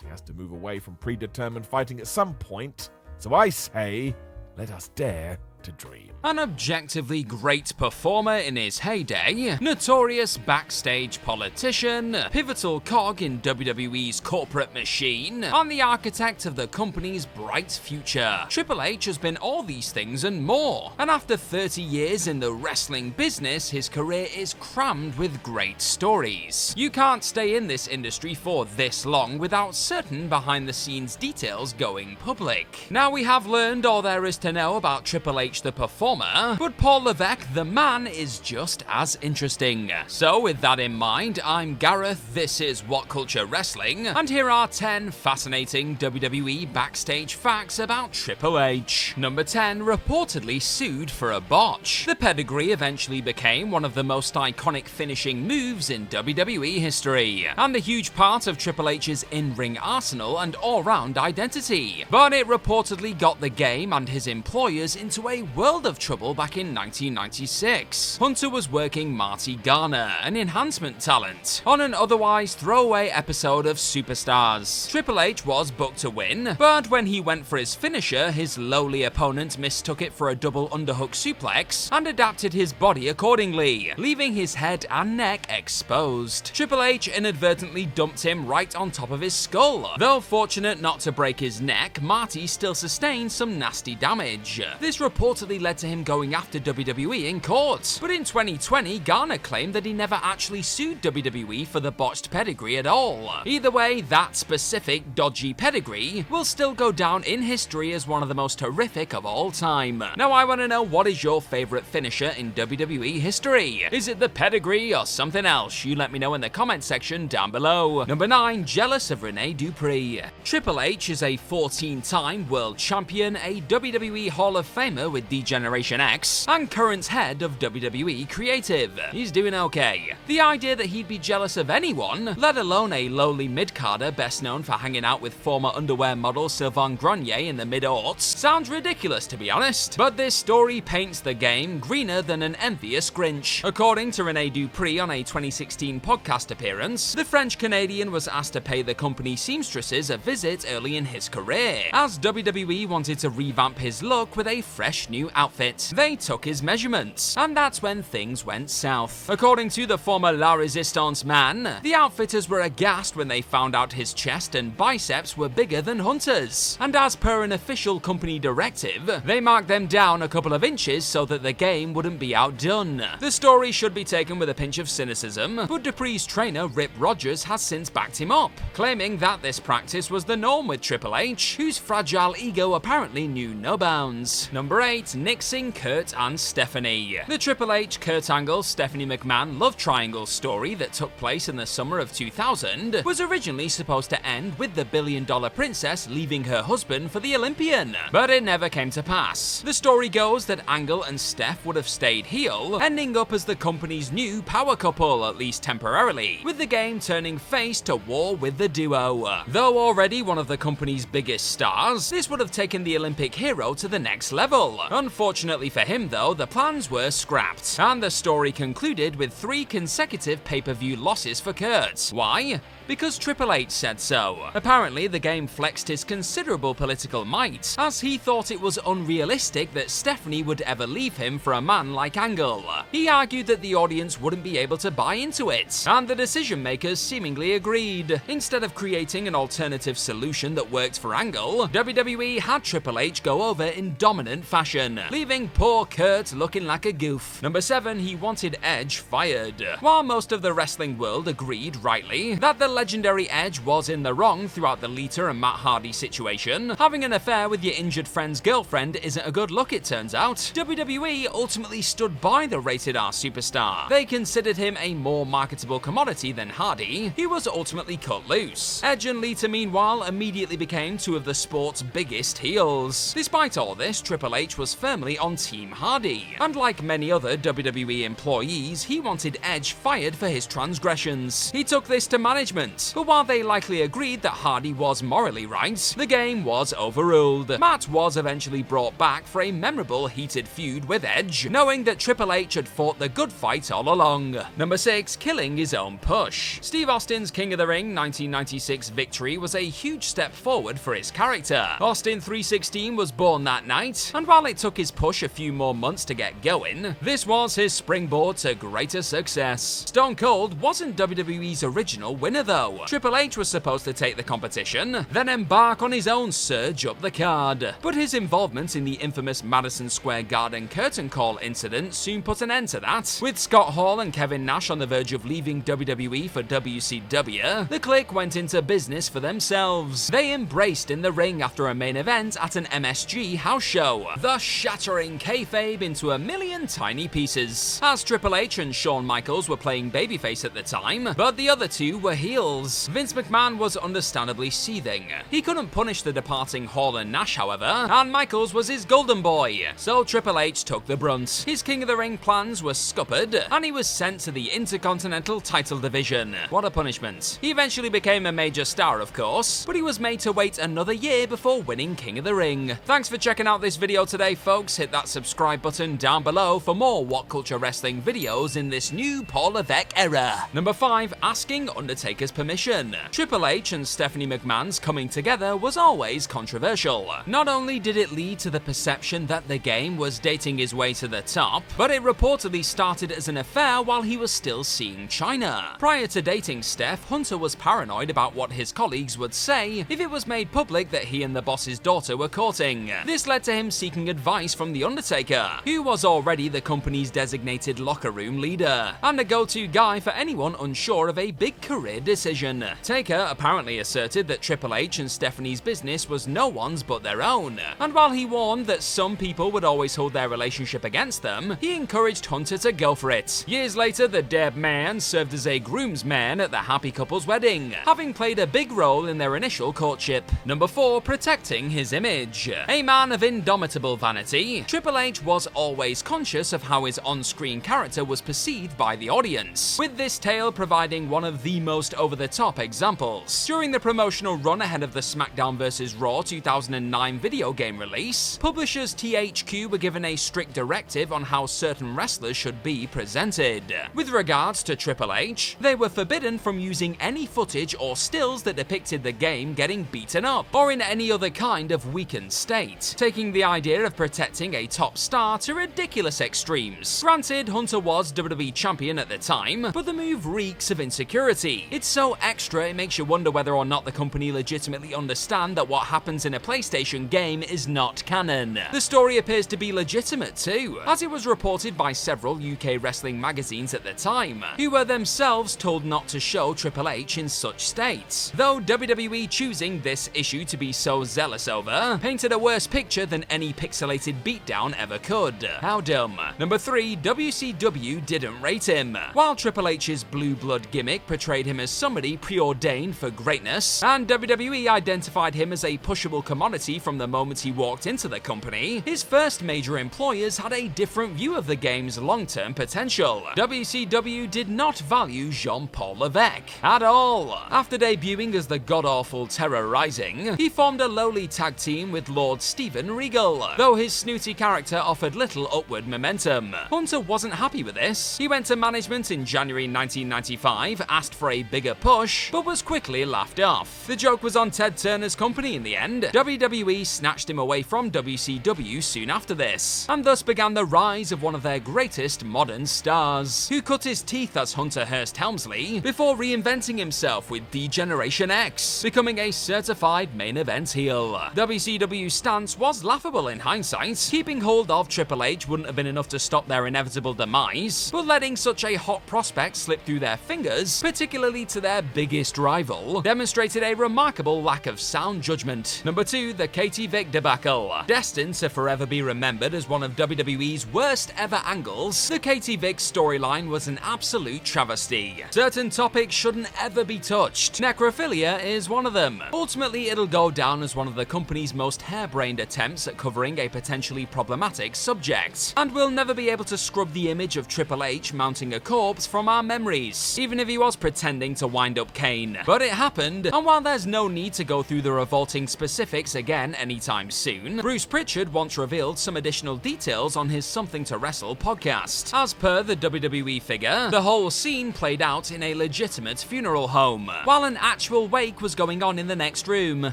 she has to move away from predetermined fighting at some point, so I say, let us dare to dream. An objectively great performer in his heyday, notorious backstage politician, pivotal cog in WWE's corporate machine, and the architect of the company's bright future. Triple H has been all these things and more, and after 30 years in the wrestling business, his career is crammed with great stories. You can't stay in this industry for this long without certain behind-the-scenes details going public. Now we have learned all there is to know about Triple H the performer, but Paul Levesque the man is just as interesting. So with that in mind, I'm Gareth, this is WhatCulture Wrestling, and here are 10 fascinating WWE backstage facts about Triple H. Number 10, reportedly sued for a botch. The pedigree eventually became one of the most iconic finishing moves in WWE history, and a huge part of Triple H's in-ring arsenal and all-round identity. But it reportedly got the game and his employers into a world of trouble back in 1996. Hunter was working Marty Garner, an enhancement talent, on an otherwise throwaway episode of Superstars. Triple H was booked to win, but when he went for his finisher, his lowly opponent mistook it for a double underhook suplex and adapted his body accordingly, leaving his head and neck exposed. Triple H inadvertently dumped him right on top of his skull. Though fortunate not to break his neck, Marty still sustained some nasty damage. This reportedly led to him going after WWE in court. But in 2020, Garner claimed that he never actually sued WWE for the botched pedigree at all. Either way, that specific dodgy pedigree will still go down in history as one of the most horrific of all time. Now I want to know, what is your favorite finisher in WWE history? Is it the pedigree or something else? You let me know in the comment section down below. Number 9, jealous of Rene Dupree. Triple H is a 14-time world champion, a WWE Hall of Famer with D-Generation X, and current head of WWE Creative. He's doing okay. The idea that he'd be jealous of anyone, let alone a lowly mid-carder best known for hanging out with former underwear model Sylvain Grenier in the mid-aughts, sounds ridiculous to be honest. But this story paints the game greener than an envious Grinch. According to Rene Dupree on a 2016 podcast appearance, the French-Canadian was asked to pay the company seamstresses a visit early in his career, as WWE wanted to revamp his look with a fresh new outfit. They took his measurements, and that's when things went south. According to the former La Resistance man, the outfitters were aghast when they found out his chest and biceps were bigger than Hunter's, and as per an official company directive, they marked them down a couple of inches so that the game wouldn't be outdone. The story should be taken with a pinch of cynicism, but Dupree's trainer Rip Rogers has since backed him up, claiming that this practice was the norm with Triple H, whose fragile ego apparently knew no bounds. Number 8, nixing Kurt and Stephanie. The Triple H, Kurt Angle, Stephanie McMahon love triangle story that took place in the summer of 2000 was originally supposed to end with the billion-dollar princess leaving her husband for the Olympian, but it never came to pass. The story goes that Angle and Steph would have stayed heel, ending up as the company's new power couple, at least temporarily, with the game turning face to war with the duo. Though already one of the company's biggest stars, this would have taken the Olympic hero to the next level. Unfortunately for him though, the plans were scrapped, and the story concluded with 3 consecutive pay-per-view losses for Kurt. Why? Because Triple H said so. Apparently, the game flexed his considerable political might, as he thought it was unrealistic that Stephanie would ever leave him for a man like Angle. He argued that the audience wouldn't be able to buy into it, and the decision makers seemingly agreed. Instead of creating an alternative solution that worked for Angle, WWE had Triple H go over in dominant fashion, leaving poor Kurt looking like a goof. Number 7, he wanted Edge fired. While most of the wrestling world agreed, rightly, that the legendary Edge was in the wrong throughout the Lita and Matt Hardy situation, having an affair with your injured friend's girlfriend isn't a good look, it turns out. WWE ultimately stood by the rated R superstar. They considered him a more marketable commodity than Hardy. He was ultimately cut loose. Edge and Lita, meanwhile, immediately became two of the sport's biggest heels. Despite all this, Triple H was firmly on Team Hardy, and like many other WWE employees, he wanted Edge fired for his transgressions. He took this to management, but while they likely agreed that Hardy was morally right, the game was overruled. Matt was eventually brought back for a memorable heated feud with Edge, knowing that Triple H had fought the good fight all along. Number 6, killing his own push. Steve Austin's King of the Ring 1996 victory was a huge step forward for his character. Austin 316 was born that night, and while it took his push a few more months to get going, this was his springboard to greater success. Stone Cold wasn't WWE's original winner though. Triple H was supposed to take the competition, then embark on his own surge up the card. But his involvement in the infamous Madison Square Garden curtain call incident soon put an end to that. With Scott Hall and Kevin Nash on the verge of leaving WWE for WCW, the Clique went into business for themselves. They embraced in the ring after a main event at an MSG house show, thus shattering kayfabe into a million tiny pieces. As Triple H and Shawn Michaels were playing babyface at the time, but the other two were heels. Vince McMahon was understandably seething. He couldn't punish the departing Hall and Nash, however, and Michaels was his golden boy, so Triple H took the brunt. His King of the Ring plans were scuppered, and he was sent to the Intercontinental title division. What a punishment. He eventually became a major star, of course, but he was made to wait another year before winning King of the Ring. Thanks for checking out this video today, folks. Hit that subscribe button down below for more WhatCulture Wrestling videos in this new Paul Levesque era. Number 5, asking Undertaker's permission. Triple H and Stephanie McMahon's coming together was always controversial. Not only did it lead to the perception that the game was dating his way to the top, but it reportedly started as an affair while he was still seeing China. Prior to dating Steph, Hunter was paranoid about what his colleagues would say if it was made public that he and the boss's daughter were courting. This led to him seeking advice from The Undertaker, who was already the company's designated locker room leader, and a go-to guy for anyone unsure of a big career decision. Taker apparently asserted that Triple H and Stephanie's business was no one's but their own, and while he warned that some people would always hold their relationship against them, he encouraged Hunter to go for it. Years later, the dead man served as a groomsman at the happy couple's wedding, having played a big role in their initial courtship. Number 4, protecting his image. A man of indomitable vanity, Triple H was always conscious of how his on-screen character was perceived by the audience, with this tale providing one of the most over-the-top examples. During the promotional run ahead of the SmackDown vs. Raw 2009 video game release, publishers THQ were given a strict directive on how certain wrestlers should be presented. With regards to Triple H, they were forbidden from using any footage or stills that depicted the game getting beaten up, or in any other kind of weakened state, taking the idea of protecting a top star to ridiculous extremes. Granted, Hunter was WWE champion at the time, but the move reeks of insecurity. It's so extra it makes you wonder whether or not the company legitimately understand that what happens in a PlayStation game is not canon. The story appears to be legitimate too, as it was reported by several UK wrestling magazines at the time, who were themselves told not to show Triple H in such states, though WWE choosing this issue to be so zealous over painted a worse picture than any pixelated beatdown ever could. How dumb. Number 3, WCW didn't rate him. While Triple H's blue blood gimmick portrayed him as somebody preordained for greatness, and WWE identified him as a pushable commodity from the moment he walked into the company, his first major employers had a different view of the game's long-term potential. WCW did not value Jean-Paul Levesque at all. After debuting as the god-awful Terror Rising, he formed a lowly tag team with Lord Steven Regal, though his snooty character offered little upward momentum. Hunter wasn't happy with this. He went to management in January 1995, asked for a bigger push, but was quickly laughed off. The joke was on Ted Turner's company in the end. WWE snatched him away from WCW soon after this, and thus began the rise of one of their greatest modern stars, who cut his teeth as Hunter Hearst Helmsley before reinventing himself with D-Generation X, becoming a certified main event heel. WCW's stance was laughable in hindsight. Keeping hold of Triple H wouldn't have been enough to stop their inevitable demise, but letting such a hot prospect slip through their fingers, particularly to their biggest rival, demonstrated a remarkable lack of sound judgment. Number 2, the Katie Vick debacle. Destined to forever be remembered as one of WWE's worst ever angles, the Katie Vick storyline was an absolute travesty. Certain topics shouldn't ever be touched. Necrophilia is one of them. Ultimately, it'll go down as one of the company's most harebrained attempts at covering a potentially problematic subject, and we'll never be able to scrub the image of Triple H mounting a corpse from our memories, even if he was pretending to wind up Kane. But it happened, and while there's no need to go through the revolting specifics again anytime soon, Bruce Pritchard once revealed some additional details on his Something to Wrestle podcast. As per the WWE figure, the whole scene played out in a legitimate funeral home, while an actual wake was going on in the next room.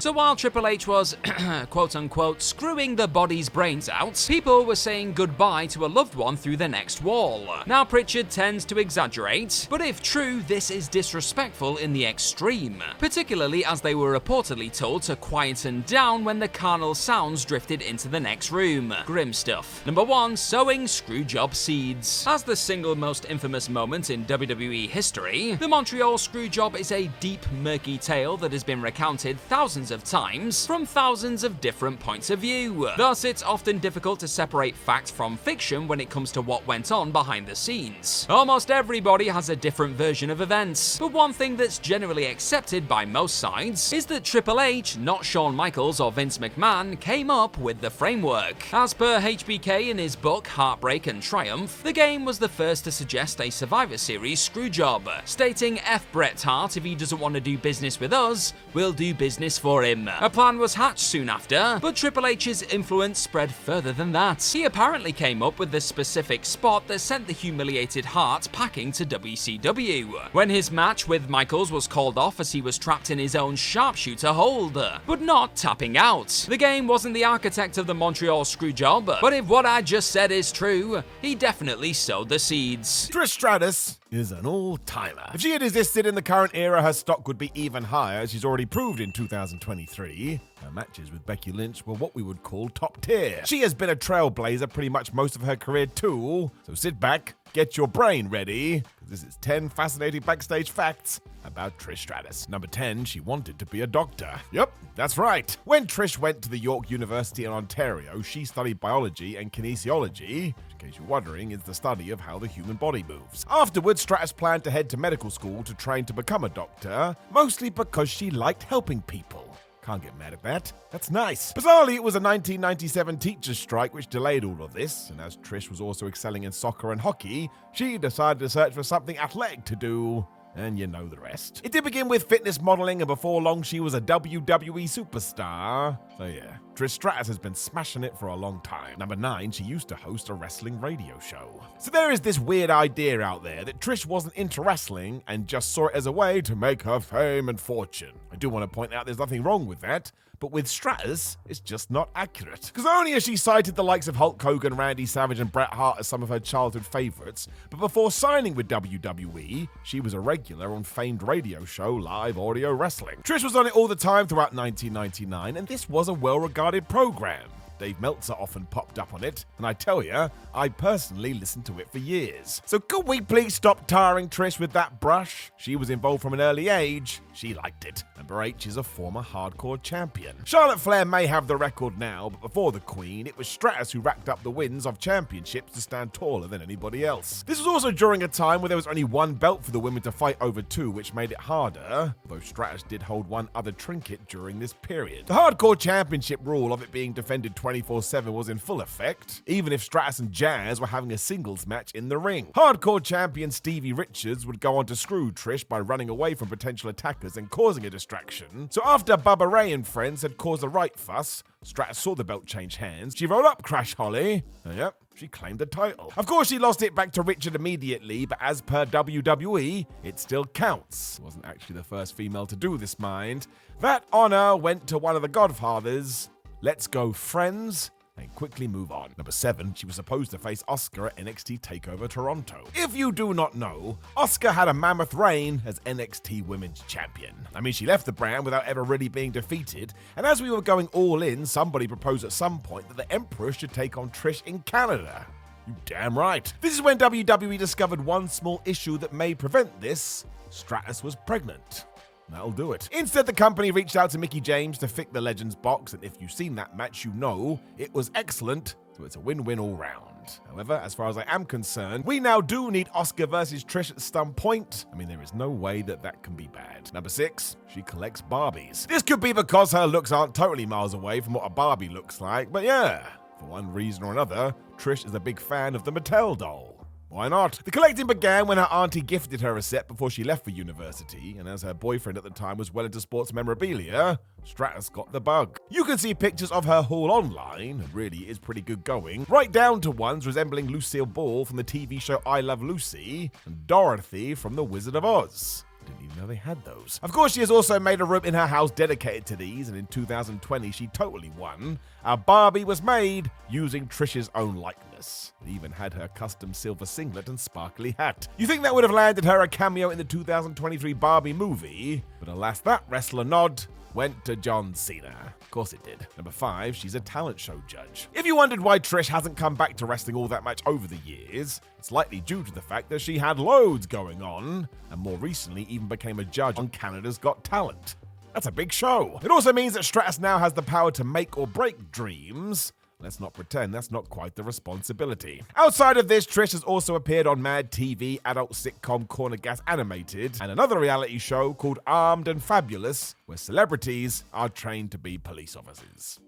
So while Triple H was, quote-unquote, screwing the body's brains out, people were saying goodbye to a loved one through the next wall. Now Pritchard tends to exaggerate, but if true, this is disrespectful in the extreme, particularly as they were reportedly told to quieten down when the carnal sounds drifted into the next room. Grim stuff. Number 1, sowing screwjob seeds. As the single most infamous moment in WWE history, the Montreal Screwjob is a deep, murky tale that has been recounted thousands of times from thousands of different points of view. Thus, it's often difficult to separate fact from fiction when it comes to what went on behind the scenes. Almost everybody has a different version of events, but one thing that's generally accepted by most sides is that Triple H, not Shawn Michaels or Vince McMahon, came up with the framework. As per HBK in his book Heartbreak and Triumph, the game was the first to suggest a Survivor Series screwjob, stating F Bret Hart, if he doesn't want to do business with us, we'll do business for him. A plan was hatched soon after, but Triple H's influence spread further than that. He apparently came up with the specific spot that sent the humiliated Hart packing to WCW, when his match with Michaels was called off as he was trapped in his own sharpshooter hold, but not tapping out. The game wasn't the architect of the Montreal Screwjob, but if what I just said is true, he definitely sowed the seeds. Trish Stratus is an all-timer. If she had existed in the current era, her stock would be even higher, as she's already proved in 2023. Her matches with Becky Lynch were what we would call top tier. She has been a trailblazer pretty much most of her career too, so sit back, get your brain ready, because this is 10 fascinating backstage facts about Trish Stratus. Number 10, she wanted to be a doctor. Yep, that's right. When Trish went to the York University in Ontario, she studied biology and kinesiology, which, in case you're wondering, is the study of how the human body moves. Afterwards, Stratus planned to head to medical school to train to become a doctor, mostly because she liked helping people. Can't get mad at that. That's nice. Bizarrely, it was a 1997 teachers' strike which delayed all of this, and as Trish was also excelling in soccer and hockey, she decided to search for something athletic to do. And you know the rest. It did begin with fitness modeling, and before long she was a WWE superstar. So yeah, Trish Stratus has been smashing it for a long time. Number 9, she used to host a wrestling radio show. So there is this weird idea out there that Trish wasn't into wrestling and just saw it as a way to make her fame and fortune. I do want to point out there's nothing wrong with that, but with Stratus, it's just not accurate. Because not only has she cited the likes of Hulk Hogan, Randy Savage, and Bret Hart as some of her childhood favorites, but before signing with WWE, she was a regular on famed radio show Live Audio Wrestling. Trish was on it all the time throughout 1999, and this was a well-regarded program. Dave Meltzer often popped up on it, and I tell ya, I personally listened to it for years. So could we please stop tarring Trish with that brush? She was involved from an early age. She liked it. Number 8, she's a former hardcore champion. Charlotte Flair may have the record now, but before the Queen, it was Stratus who racked up the wins of championships to stand taller than anybody else. This was also during a time where there was only one belt for the women to fight over 2, which made it harder, although Stratus did hold one other trinket during this period. The hardcore championship rule of it being defended 24/7 was in full effect, even if Stratus and Jazz were having a singles match in the ring. Hardcore champion Stevie Richards would go on to screw Trish by running away from potential attackers and causing a distraction. So after Bubba Ray and friends had caused a right fuss, Stratus saw the belt change hands. She rolled up Crash Holly, and yep, she claimed the title. Of course, she lost it back to Richard immediately, but as per WWE, it still counts. She wasn't actually the first female to do this, mind. That honor went to one of the Godfathers. Let's go, friends, and quickly move on. Number 7, she was supposed to face Asuka at NXT TakeOver Toronto. If you do not know, Asuka had a mammoth reign as NXT Women's Champion. I mean, she left the brand without ever really being defeated, and as we were going all in, somebody proposed at some point that the Empress should take on Trish in Canada. You damn right. This is when WWE discovered one small issue that may prevent this. Stratus was pregnant. That'll do it. Instead, the company reached out to Mickie James to fix the Legends box, and if you've seen that match, you know it was excellent, so it's a win-win all round. However, as far as I am concerned, we now do need Asuka versus Trish at some point. I mean, there is no way that can be bad. Number 6, she collects Barbies. This could be because her looks aren't totally miles away from what a Barbie looks like, but yeah, for one reason or another, Trish is a big fan of the Mattel doll. Why not? The collecting began when her auntie gifted her a set before she left for university, and as her boyfriend at the time was well into sports memorabilia, Stratus got the bug. You can see pictures of her haul online, and really is pretty good going, right down to ones resembling Lucille Ball from the TV show I Love Lucy, and Dorothy from The Wizard of Oz. Didn't even know they had those. Of course, she has also made a room in her house dedicated to these, and in 2020 she totally won. Our Barbie was made using Trish's own likeness. It even had her custom silver singlet and sparkly hat. You think that would have landed her a cameo in the 2023 Barbie movie, but alas, that wrestler nod went to John Cena. Of course it did. Number 5, she's a talent show judge. If you wondered why Trish hasn't come back to wrestling all that much over the years, it's likely due to the fact that she had loads going on, and more recently even became a judge on Canada's Got Talent. That's a big show. It also means that Stratus now has the power to make or break dreams. Let's not pretend that's not quite the responsibility. Outside of this, Trish has also appeared on Mad TV, adult sitcom Corner Gas Animated, and another reality show called Armed and Fabulous, where celebrities are trained to be police officers.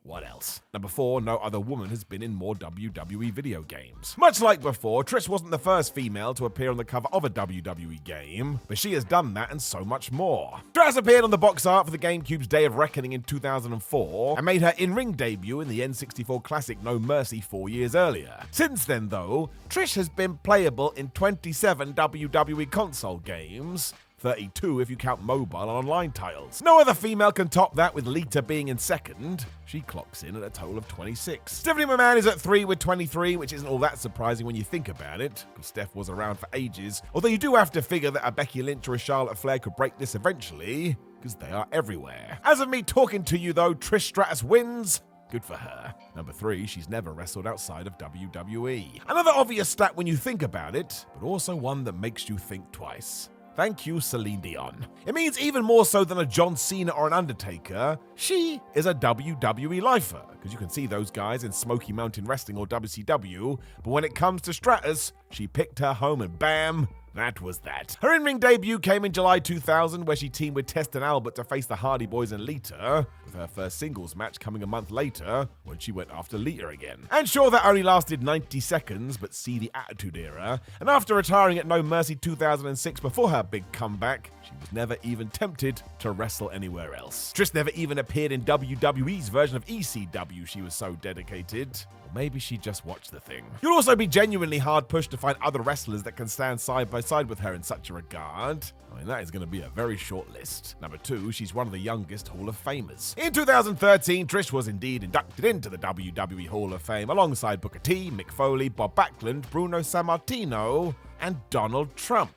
What else? Number 4, no other woman has been in more WWE video games. Much like before, Trish wasn't the first female to appear on the cover of a WWE game, but she has done that and so much more. Trish appeared on the box art for the GameCube's Day of Reckoning in 2004, and made her in-ring debut in the N64 classic No Mercy 4 years earlier. Since then, though, Trish has been playable in 27 WWE console games, 32 if you count mobile and online titles. No other female can top that, with Lita being in second. She clocks in at a total of 26. Stephanie McMahon is at 3 with 23, which isn't all that surprising when you think about it, because Steph was around for ages. Although you do have to figure that a Becky Lynch or a Charlotte Flair could break this eventually, because they are everywhere. As of me talking to you though, Trish Stratus wins. Good for her. Number 3, she's never wrestled outside of WWE. Another obvious stat when you think about it, but also one that makes you think twice. Thank you, Celine Dion. It means even more so than a John Cena or an Undertaker, she is a WWE lifer, because you can see those guys in Smoky Mountain Wrestling or WCW, but when it comes to Stratus, she picked her home and bam, that was that. Her in-ring debut came in July 2000, where she teamed with Test and Albert to face the Hardy Boys and Lita, with her first singles match coming a month later, when she went after Lita again. And sure, that only lasted 90 seconds, but see the Attitude Era, and after retiring at No Mercy 2006 before her big comeback, she was never even tempted to wrestle anywhere else. Trish never even appeared in WWE's version of ECW, she was so dedicated. Maybe she just watched the thing. You'll also be genuinely hard-pushed to find other wrestlers that can stand side by side with her in such a regard. I mean, that is going to be a very short list. Number 2, she's one of the youngest Hall of Famers. In 2013, Trish was indeed inducted into the WWE Hall of Fame alongside Booker T, Mick Foley, Bob Backlund, Bruno Sammartino, and Donald Trump.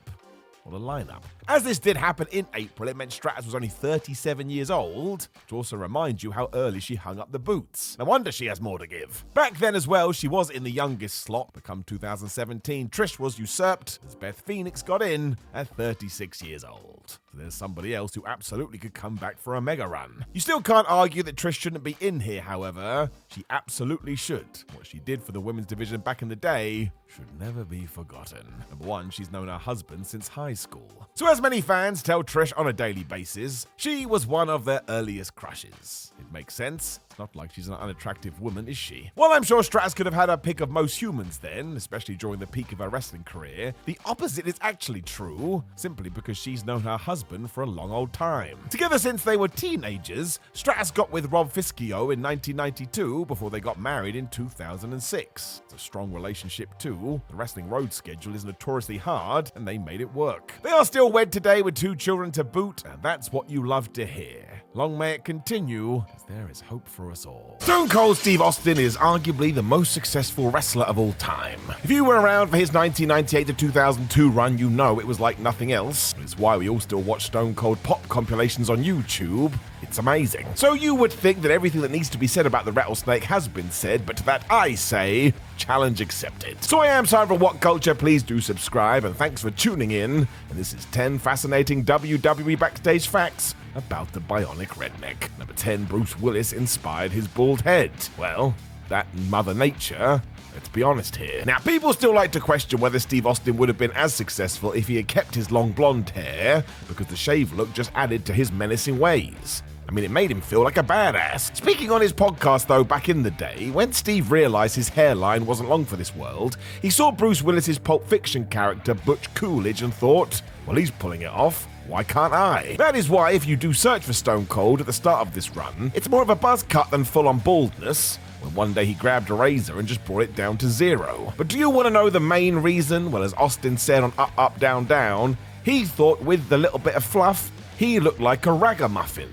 What a lineup. As this did happen in April, it meant Stratus was only 37 years old, which also reminds you how early she hung up the boots. No wonder she has more to give. Back then as well, she was in the youngest slot, but come 2017, Trish was usurped as Beth Phoenix got in at 36 years old. So there's somebody else who absolutely could come back for a mega run. You still can't argue that Trish shouldn't be in here, however. She absolutely should. What she did for the women's division back in the day should never be forgotten. Number 1, she's known her husband since high school. So as many fans tell Trish on a daily basis, she was one of their earliest crushes. It makes sense. It's not like she's an unattractive woman, is she? While I'm sure Stratus could have had her pick of most humans then, especially during the peak of her wrestling career, the opposite is actually true, simply because she's known her husband for a long old time. Together since they were teenagers, Stratus got with Rob Fischio in 1992 before they got married in 2006. It's a strong relationship too. The wrestling road schedule is notoriously hard, and they made it work. They are still wed today with 2 children to boot, and that's what you love to hear. Long may it continue, as there is hope for us all. Stone Cold Steve Austin is arguably the most successful wrestler of all time. If you were around for his 1998 to 2002 run, you know it was like nothing else. It's why we all still watch Stone Cold pop compilations on YouTube. It's amazing. So you would think that everything that needs to be said about the rattlesnake has been said, but to that I say, challenge accepted. So I am Simon from WhatCulture. Please do subscribe, and thanks for tuning in. And this is 10 fascinating WWE backstage facts about the Bionic Redneck. Number 10, Bruce Willis inspired his bald head. Well, that and Mother Nature. Let's be honest here. Now, people still like to question whether Steve Austin would have been as successful if he had kept his long blonde hair, because the shave look just added to his menacing ways. I mean, it made him feel like a badass. Speaking on his podcast, though, back in the day, when Steve realized his hairline wasn't long for this world, he saw Bruce Willis's Pulp Fiction character, Butch Coolidge, and thought, well, he's pulling it off. Why can't I? That is why, if you do search for Stone Cold at the start of this run, it's more of a buzz cut than full-on baldness, when one day he grabbed a razor and just brought it down to 0. But do you want to know the main reason? Well, as Austin said on Up, Up, Down, Down, he thought with the little bit of fluff, he looked like a ragamuffin.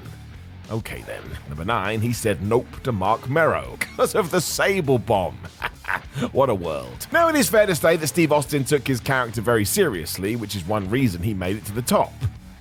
Okay then. Number 9, he said nope to Mark Merrow because of the Sable Bomb. What a world. Now, it is fair to say that Steve Austin took his character very seriously, which is one reason he made it to the top.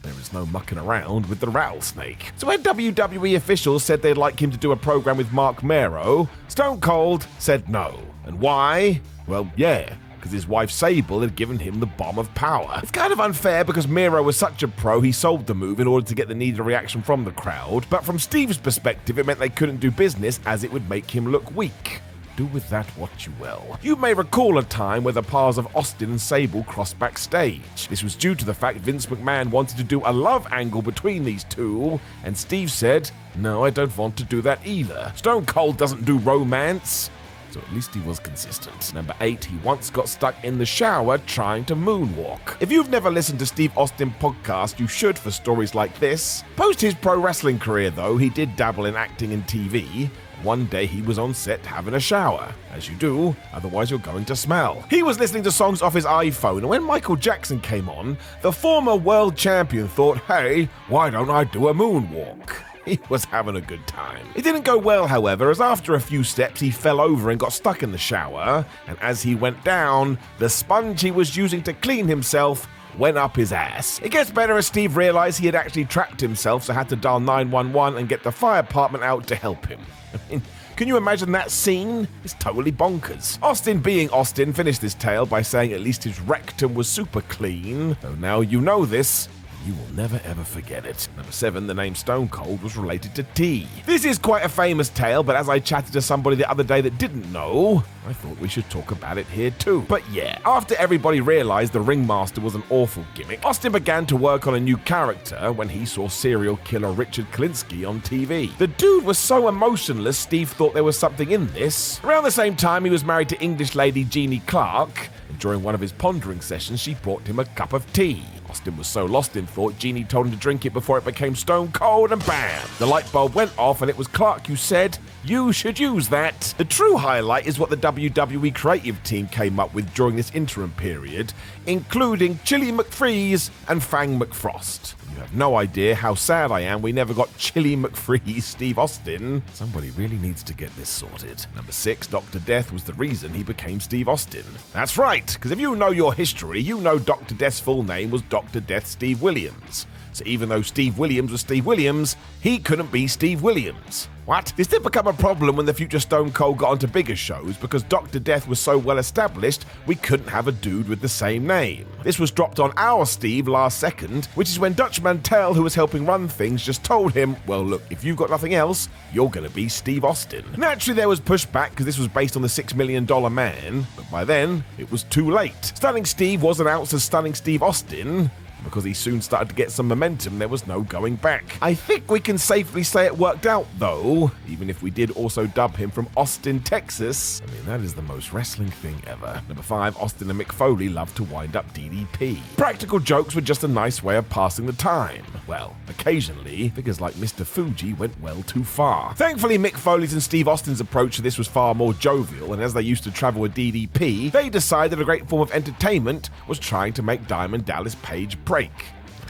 There is no mucking around with the rattlesnake. So when WWE officials said they'd like him to do a program with Mark Merrow, Stone Cold said no. And why? Well, yeah, because his wife Sable had given him the bomb of power. It's kind of unfair because Miro was such a pro, he sold the move in order to get the needed reaction from the crowd, but from Steve's perspective, it meant they couldn't do business as it would make him look weak. Do with that what you will. You may recall a time where the paths of Austin and Sable crossed backstage. This was due to the fact Vince McMahon wanted to do a love angle between these two, and Steve said, no, I don't want to do that either. Stone Cold doesn't do romance. So at least he was consistent. Number 8, he once got stuck in the shower trying to moonwalk. If you've never listened to Steve Austin podcast, you should for stories like this. Post his pro wrestling career though, he did dabble in acting and TV. One day he was on set having a shower, as you do, otherwise you're going to smell. He was listening to songs off his iPhone, and when Michael Jackson came on, the former world champion thought, hey, why don't I do a moonwalk? He was having a good time. It didn't go well, however, as after a few steps he fell over and got stuck in the shower, and as he went down, the sponge he was using to clean himself went up his ass. It gets better as Steve realized he had actually trapped himself, so had to dial 911 and get the fire department out to help him. I mean, can you imagine that scene? It's totally bonkers. Austin being Austin finished this tale by saying at least his rectum was super clean, though now you know this, you will never ever forget it. Number 7, the name Stone Cold was related to tea. This is quite a famous tale, but as I chatted to somebody the other day that didn't know, I thought we should talk about it here too. But yeah, after everybody realized the ringmaster was an awful gimmick, Austin began to work on a new character when he saw serial killer Richard Klinsky on TV. The dude was so emotionless, Steve thought there was something in this. Around the same time, he was married to English lady Jeannie Clark, and during one of his pondering sessions, she brought him a cup of tea. Austin was so lost in thought, Jeannie told him to drink it before it became stone cold, and bam! The light bulb went off, and it was Clark who said, you should use that. The true highlight is what the WWE creative team came up with during this interim period, including Chili McFreeze and Fang McFrost. You have no idea how sad I am we never got Chili McFreeze Steve Austin. Somebody really needs to get this sorted. Number 6, Dr. Death was the reason he became Steve Austin. That's right, because if you know your history, you know Dr. Death's full name was Dr. Death Steve Williams. So even though Steve Williams was Steve Williams, he couldn't be Steve Williams. What? This did become a problem when the future Stone Cold got onto bigger shows because Dr. Death was so well established, we couldn't have a dude with the same name. This was dropped on our Steve last second, which is when Dutch Mantell, who was helping run things, just told him, well look, if you've got nothing else, you're gonna be Steve Austin. Naturally there was pushback because this was based on the $6 Million Man, but by then, it was too late. Stunning Steve was announced as Stunning Steve Austin, because he soon started to get some momentum, there was no going back. I think we can safely say it worked out, though, even if we did also dub him from Austin, Texas. I mean, that is the most wrestling thing ever. Number 5, Austin and Mick Foley loved to wind up DDP. Practical jokes were just a nice way of passing the time. Well, occasionally, figures like Mr. Fuji went well too far. Thankfully, Mick Foley's and Steve Austin's approach to this was far more jovial, and as they used to travel with DDP, they decided a great form of entertainment was trying to make Diamond Dallas Page break.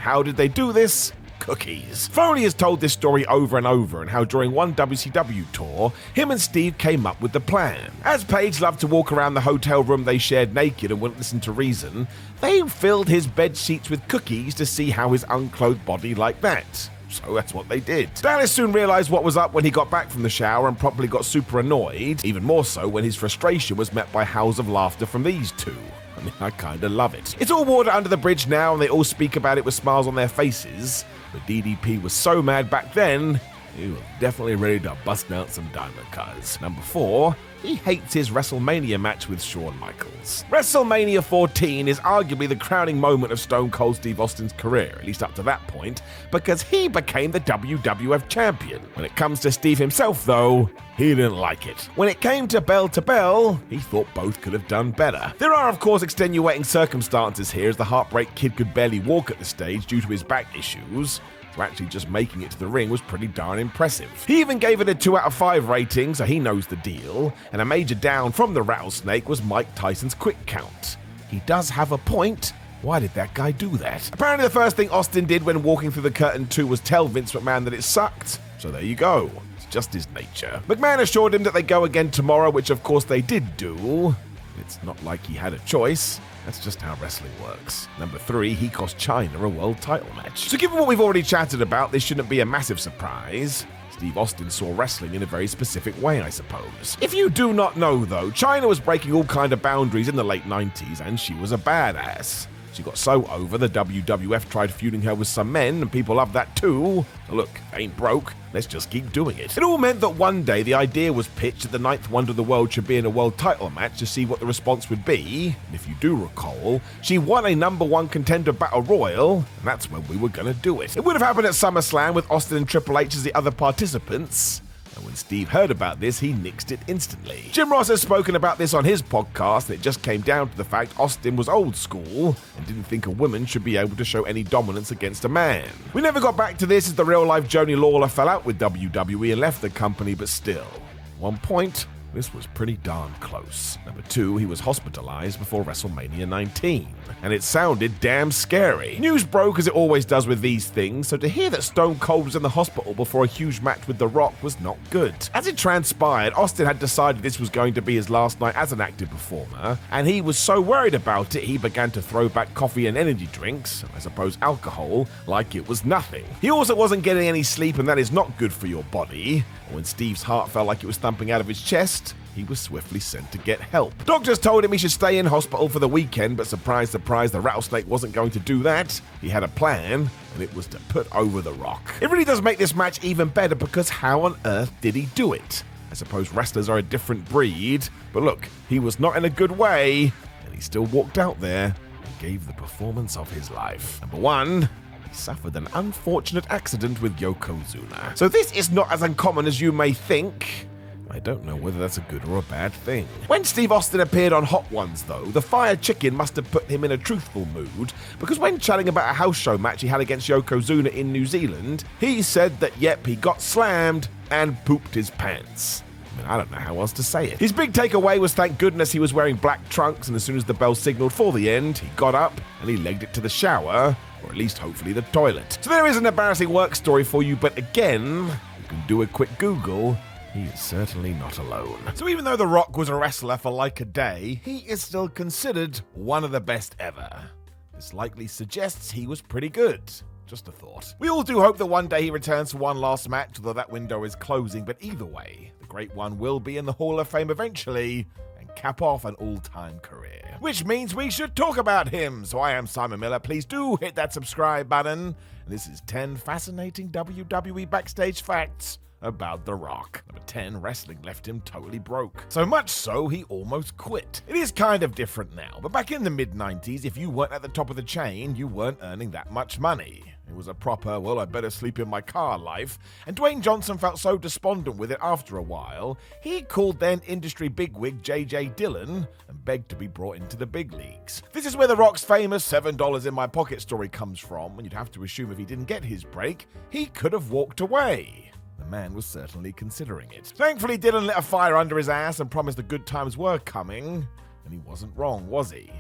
How did they do this? cookies. Foley has told this story over and over and how during one WCW tour, him and Steve came up with the plan. As Paige loved to walk around the hotel room they shared naked and wouldn't listen to reason, they filled his bed sheets with cookies to see how his unclothed body liked that. So that's what they did. Dallas soon realized what was up when he got back from the shower and probably got super annoyed, even more so when his frustration was met by howls of laughter from these two. I mean, I kinda love it. It's all water under the bridge now and they all speak about it with smiles on their faces, but DDP was so mad back then, he was definitely ready to bust out some diamond cuz. Number 4, he hates his WrestleMania match with Shawn Michaels. WrestleMania 14 is arguably the crowning moment of Stone Cold Steve Austin's career, at least up to that point, because he became the WWF champion. When it comes to Steve himself, though, he didn't like it. When it came to bell, he thought both could have done better. There are, of course, extenuating circumstances here, as the Heartbreak Kid could barely walk at the stage due to his back issues. So actually just making it to the ring was pretty darn impressive. He even gave it a 2 out of 5 rating, so he knows the deal, and a major down from the Rattlesnake was Mike Tyson's quick count. He does have a point. Why did that guy do that? Apparently the first thing Austin did when walking through the curtain 2 was tell Vince McMahon that it sucked. So there you go. It's just his nature. McMahon assured him that they go again tomorrow, which of course they did do. It's not like he had a choice. That's just how wrestling works. Number 3, he cost China a world title match. So given what we've already chatted about, this shouldn't be a massive surprise. Steve Austin saw wrestling in a very specific way, I suppose. If you do not know, though, China was breaking all kind of boundaries in the late 90s, and she was a badass. She got so over, the WWF tried feuding her with some men, and people loved that too. So look, ain't broke, let's just keep doing it. It all meant that one day the idea was pitched that the 9th wonder of the world should be in a world title match to see what the response would be. And if you do recall, she won a number 1 contender battle royal, and that's when we were gonna do it. It would have happened at SummerSlam with Austin and Triple H as the other participants. And when Steve heard about this, he nixed it instantly. Jim Ross has spoken about this on his podcast, and it just came down to the fact Austin was old school and didn't think a woman should be able to show any dominance against a man. We never got back to this as the real-life Johnny Lawler fell out with WWE and left the company, but still. At one point, this was pretty darn close. Number 2, he was hospitalized before WrestleMania 19. And it sounded damn scary. News broke as it always does with these things, so to hear that Stone Cold was in the hospital before a huge match with The Rock was not good. As it transpired, Austin had decided this was going to be his last night as an active performer, and he was so worried about it, he began to throw back coffee and energy drinks, I suppose alcohol, like it was nothing. He also wasn't getting any sleep, and that is not good for your body. When Steve's heart felt like it was thumping out of his chest, he was swiftly sent to get help. Doctors told him he should stay in hospital for the weekend, but surprise, surprise, the Rattlesnake wasn't going to do that. He had a plan, and it was to put over The Rock. It really does make this match even better, because how on earth did he do it? I suppose wrestlers are a different breed, but look, he was not in a good way, and he still walked out there and gave the performance of his life. Number 1, he suffered an unfortunate accident with Yokozuna. So this is not as uncommon as you may think. I don't know whether that's a good or a bad thing. When Steve Austin appeared on Hot Ones, though, the Fire Chicken must have put him in a truthful mood, because when chatting about a house show match he had against Yokozuna in New Zealand, he said that, yep, he got slammed and pooped his pants. I mean, I don't know how else to say it. His big takeaway was thank goodness he was wearing black trunks, and as soon as the bell signaled for the end, he got up and he legged it to the shower, or at least hopefully the toilet. So there is an embarrassing work story for you, but again, you can do a quick Google. He is certainly not alone. So even though The Rock was a wrestler for like a day, he is still considered one of the best ever. This likely suggests he was pretty good. Just a thought. We all do hope that one day he returns for one last match, although that window is closing, but either way, the Great One will be in the Hall of Fame eventually, and cap off an all-time career. Which means we should talk about him. So I am Simon Miller. Please do hit that subscribe button. And this is 10 fascinating WWE backstage facts about The Rock. Number 10, wrestling left him totally broke. So much so, he almost quit. It is kind of different now, but back in the mid-90s, if you weren't at the top of the chain, you weren't earning that much money. It was a proper, well, I better sleep in my car life, and Dwayne Johnson felt so despondent with it after a while, he called then industry bigwig J.J. Dillon and begged to be brought into the big leagues. This is where The Rock's famous $7 in my pocket story comes from, and you'd have to assume if he didn't get his break, he could have walked away. The man was certainly considering it. Thankfully, Dillon lit a fire under his ass and promised the good times were coming, and he wasn't wrong, was he?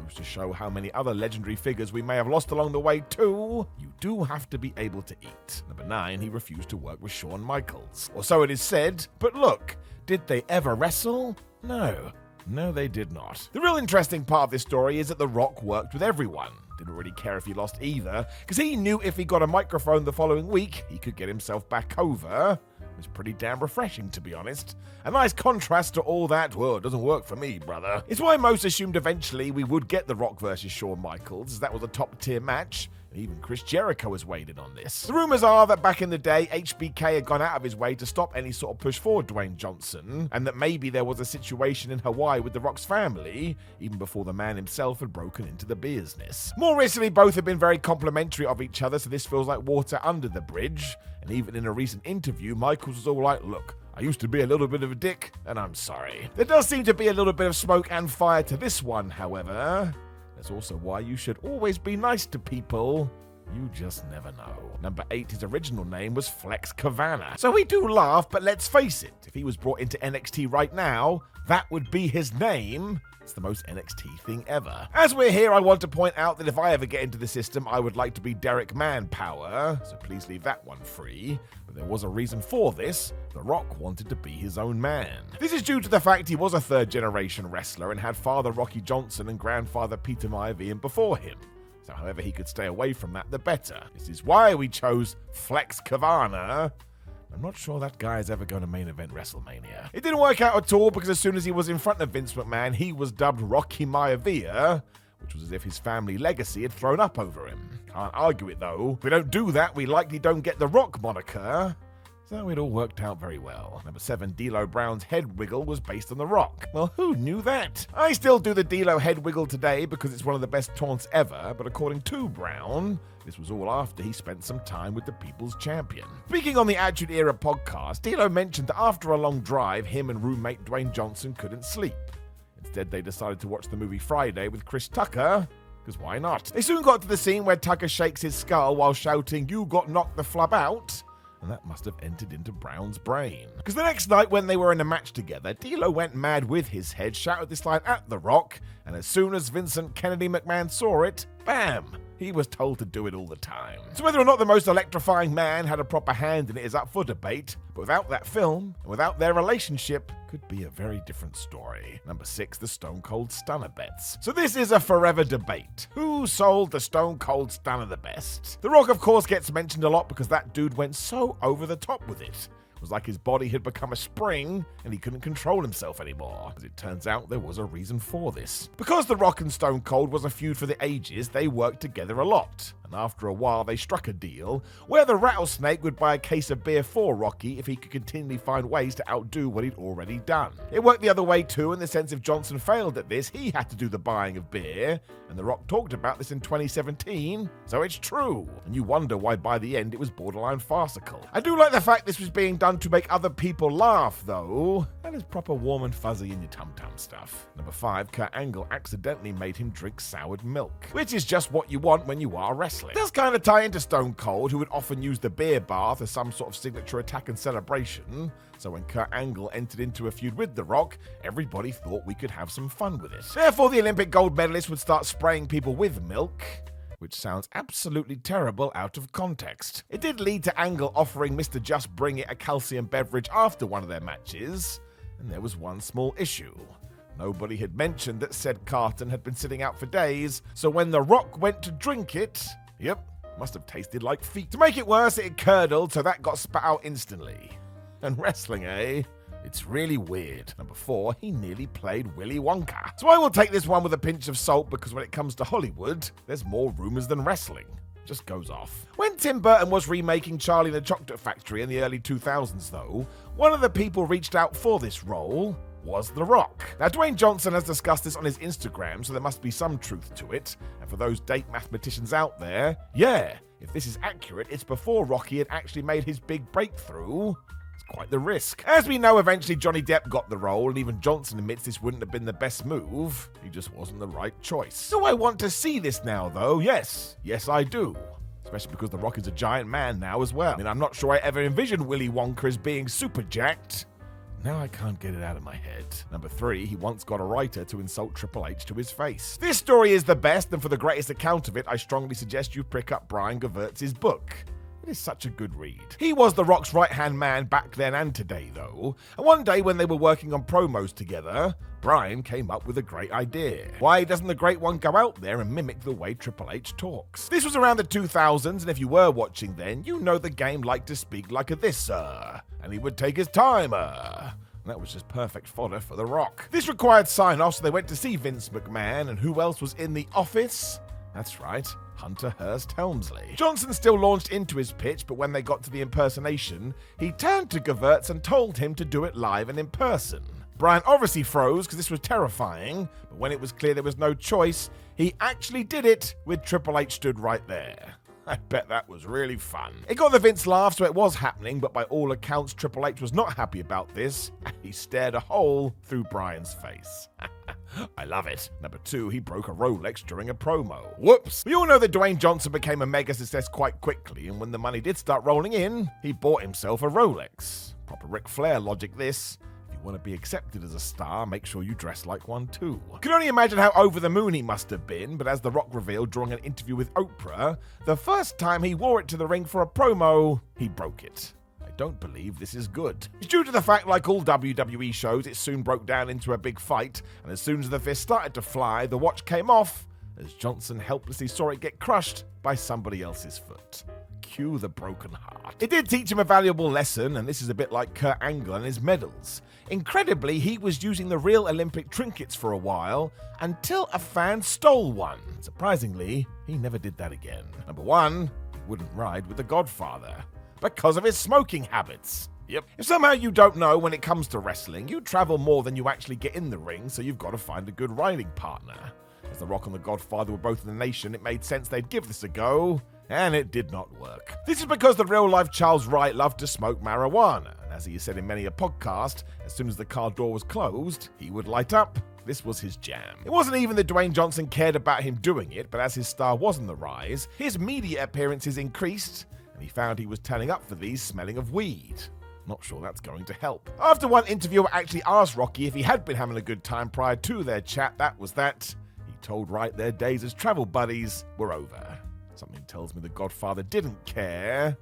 Goes to show how many other legendary figures we may have lost along the way too. You do have to be able to eat. Number 9, he refused to work with Shawn Michaels. Or so it is said, but look, did they ever wrestle? No, they did not. The real interesting part of this story is that The Rock worked with everyone. Didn't really care if he lost either, because he knew if he got a microphone the following week, he could get himself back over. It was pretty damn refreshing, to be honest. A nice contrast to all that, well, it doesn't work for me, brother. It's why most assumed eventually we would get The Rock versus Shawn Michaels, as that was a top-tier match. Even Chris Jericho has weighed in on this. The rumors are that back in the day, HBK had gone out of his way to stop any sort of push for Dwayne Johnson, and that maybe there was a situation in Hawaii with The Rock's family, even before the man himself had broken into the business. More recently, both have been very complimentary of each other, so this feels like water under the bridge. And even in a recent interview, Michaels was all like, look, I used to be a little bit of a dick, and I'm sorry. There does seem to be a little bit of smoke and fire to this one, however. That's also why you should always be nice to people. You just never know. Number 8, his original name was Flex Kavana. So we do laugh, but let's face it, if he was brought into NXT right now, that would be his name. It's the most NXT thing ever. As we're here, I want to point out that if I ever get into the system, I would like to be Derek Manpower, so please leave that one free. But there was a reason for this. The Rock wanted to be his own man. This is due to the fact he was a third-generation wrestler and had father Rocky Johnson and grandfather Peter Maivia before him. So however he could stay away from that, the better. This is why we chose Flex Kavana. I'm not sure that guy is ever going to main event WrestleMania. It didn't work out at all because as soon as he was in front of Vince McMahon, he was dubbed Rocky Maivia, which was as if his family legacy had thrown up over him. Can't argue it though. If we don't do that, we likely don't get the Rock moniker. So it all worked out very well. Number 7, D'Lo Brown's head wiggle was based on The Rock. Well, who knew that? I still do the D'Lo head wiggle today because it's one of the best taunts ever, but according to Brown, this was all after he spent some time with the People's Champion. Speaking on the Attitude Era podcast, D'Lo mentioned that after a long drive, him and roommate Dwayne Johnson couldn't sleep. Instead, they decided to watch the movie Friday with Chris Tucker, because why not? They soon got to the scene where Tucker shakes his skull while shouting, "You got knocked the flub out," and that must have entered into Brown's brain. Because the next night when they were in a match together, D'Lo went mad with his head, shouted this line at The Rock, and as soon as Vincent Kennedy McMahon saw it, bam! He was told to do it all the time. So whether or not the most electrifying man had a proper hand in it is up for debate, but without that film, and without their relationship, could be a very different story. Number 6, the Stone Cold Stunner bets. So this is a forever debate. Who sold the Stone Cold Stunner the best? The Rock, of course, gets mentioned a lot because that dude went so over the top with it. It was like his body had become a spring and he couldn't control himself anymore. As it turns out, there was a reason for this. Because The Rock and Stone Cold was a feud for the ages, they worked together a lot. And after a while, they struck a deal where the Rattlesnake would buy a case of beer for Rocky if he could continually find ways to outdo what he'd already done. It worked the other way too, in the sense if Johnson failed at this, he had to do the buying of beer. And The Rock talked about this in 2017, so it's true. And you wonder why by the end it was borderline farcical. I do like the fact this was being done to make other people laugh, though. That is proper warm and fuzzy in your tum-tum stuff. Number 5, Kurt Angle accidentally made him drink soured milk, which is just what you want when you are wrestling. It does kind of tie into Stone Cold, who would often use the beer bath as some sort of signature attack and celebration. So when Kurt Angle entered into a feud with The Rock, everybody thought we could have some fun with it. Therefore, the Olympic gold medalist would start spraying people with milk, which sounds absolutely terrible out of context. It did lead to Angle offering Mr. Just Bring It a calcium beverage after one of their matches, and there was one small issue. Nobody had mentioned that said carton had been sitting out for days, so when The Rock went to drink it, must have tasted like feet. To make it worse, it had curdled, so that got spat out instantly. And wrestling, eh? It's really weird. Number 4, he nearly played Willy Wonka. So I will take this one with a pinch of salt because when it comes to Hollywood, there's more rumors than wrestling. Just goes off. When Tim Burton was remaking Charlie and the Chocolate Factory in the early 2000s, though, one of the people reached out for this role was The Rock. Now, Dwayne Johnson has discussed this on his Instagram, so there must be some truth to it. And for those date mathematicians out there, if this is accurate, it's before Rocky had actually made his big breakthrough. Quite the risk. As we know, eventually Johnny Depp got the role, and even Johnson admits this wouldn't have been the best move. He just wasn't the right choice. Do I want to see this now, though? Yes, I do. Especially because The Rock is a giant man now as well. I mean, I'm not sure I ever envisioned Willy Wonka as being super jacked. Now I can't get it out of my head. Number 3, he once got a writer to insult Triple H to his face. This story is the best, and for the greatest account of it, I strongly suggest you pick up Brian Gewirtz's book. It is such a good read. He was The Rock's right-hand man back then and today, though. And one day when they were working on promos together, Brian came up with a great idea. Why doesn't the Great One go out there and mimic the way Triple H talks? This was around the 2000s, and if you were watching then, you know the game liked to speak like a this, and he would take his time, That was just perfect fodder for The Rock. This required sign-off, so they went to see Vince McMahon, and who else was in the office? That's right, Hunter Hearst Helmsley. Johnson still launched into his pitch, but when they got to the impersonation, he turned to Gewirtz and told him to do it live and in person. Brian obviously froze because this was terrifying, but when it was clear there was no choice, he actually did it with Triple H stood right there. I bet that was really fun. It got the Vince laugh, so it was happening, but by all accounts, Triple H was not happy about this. He stared a hole through Brian's face. I love it. Number 2, he broke a Rolex during a promo. Whoops! We all know that Dwayne Johnson became a mega success quite quickly, and when the money did start rolling in, he bought himself a Rolex. Proper Ric Flair logic this. If you want to be accepted as a star, make sure you dress like one too. I can only imagine how over the moon he must have been, but as The Rock revealed during an interview with Oprah, the first time he wore it to the ring for a promo, he broke it. Don't believe this is good. It's due to the fact, like all WWE shows, it soon broke down into a big fight, and as soon as the fist started to fly, the watch came off, as Johnson helplessly saw it get crushed by somebody else's foot. Cue the broken heart. It did teach him a valuable lesson, and this is a bit like Kurt Angle and his medals. Incredibly, he was using the real Olympic trinkets for a while, until a fan stole one. Surprisingly, he never did that again. Number 1, he wouldn't ride with the Godfather. Because of his smoking habits. Yep. If somehow you don't know when it comes to wrestling, you travel more than you actually get in the ring, so you've got to find a good riding partner. As The Rock and the Godfather were both in the nation, it made sense they'd give this a go, and it did not work. This is because the real-life Charles Wright loved to smoke marijuana, and as he has said in many a podcast, as soon as the car door was closed, he would light up. This was his jam. It wasn't even that Dwayne Johnson cared about him doing it, but as his star was on the rise, his media appearances increased, and he found he was turning up for these smelling of weed. Not sure that's going to help. After one interviewer actually asked Rocky if he had been having a good time prior to their chat, that was that. He told Wright their days as travel buddies were over. Something tells me the Godfather didn't care.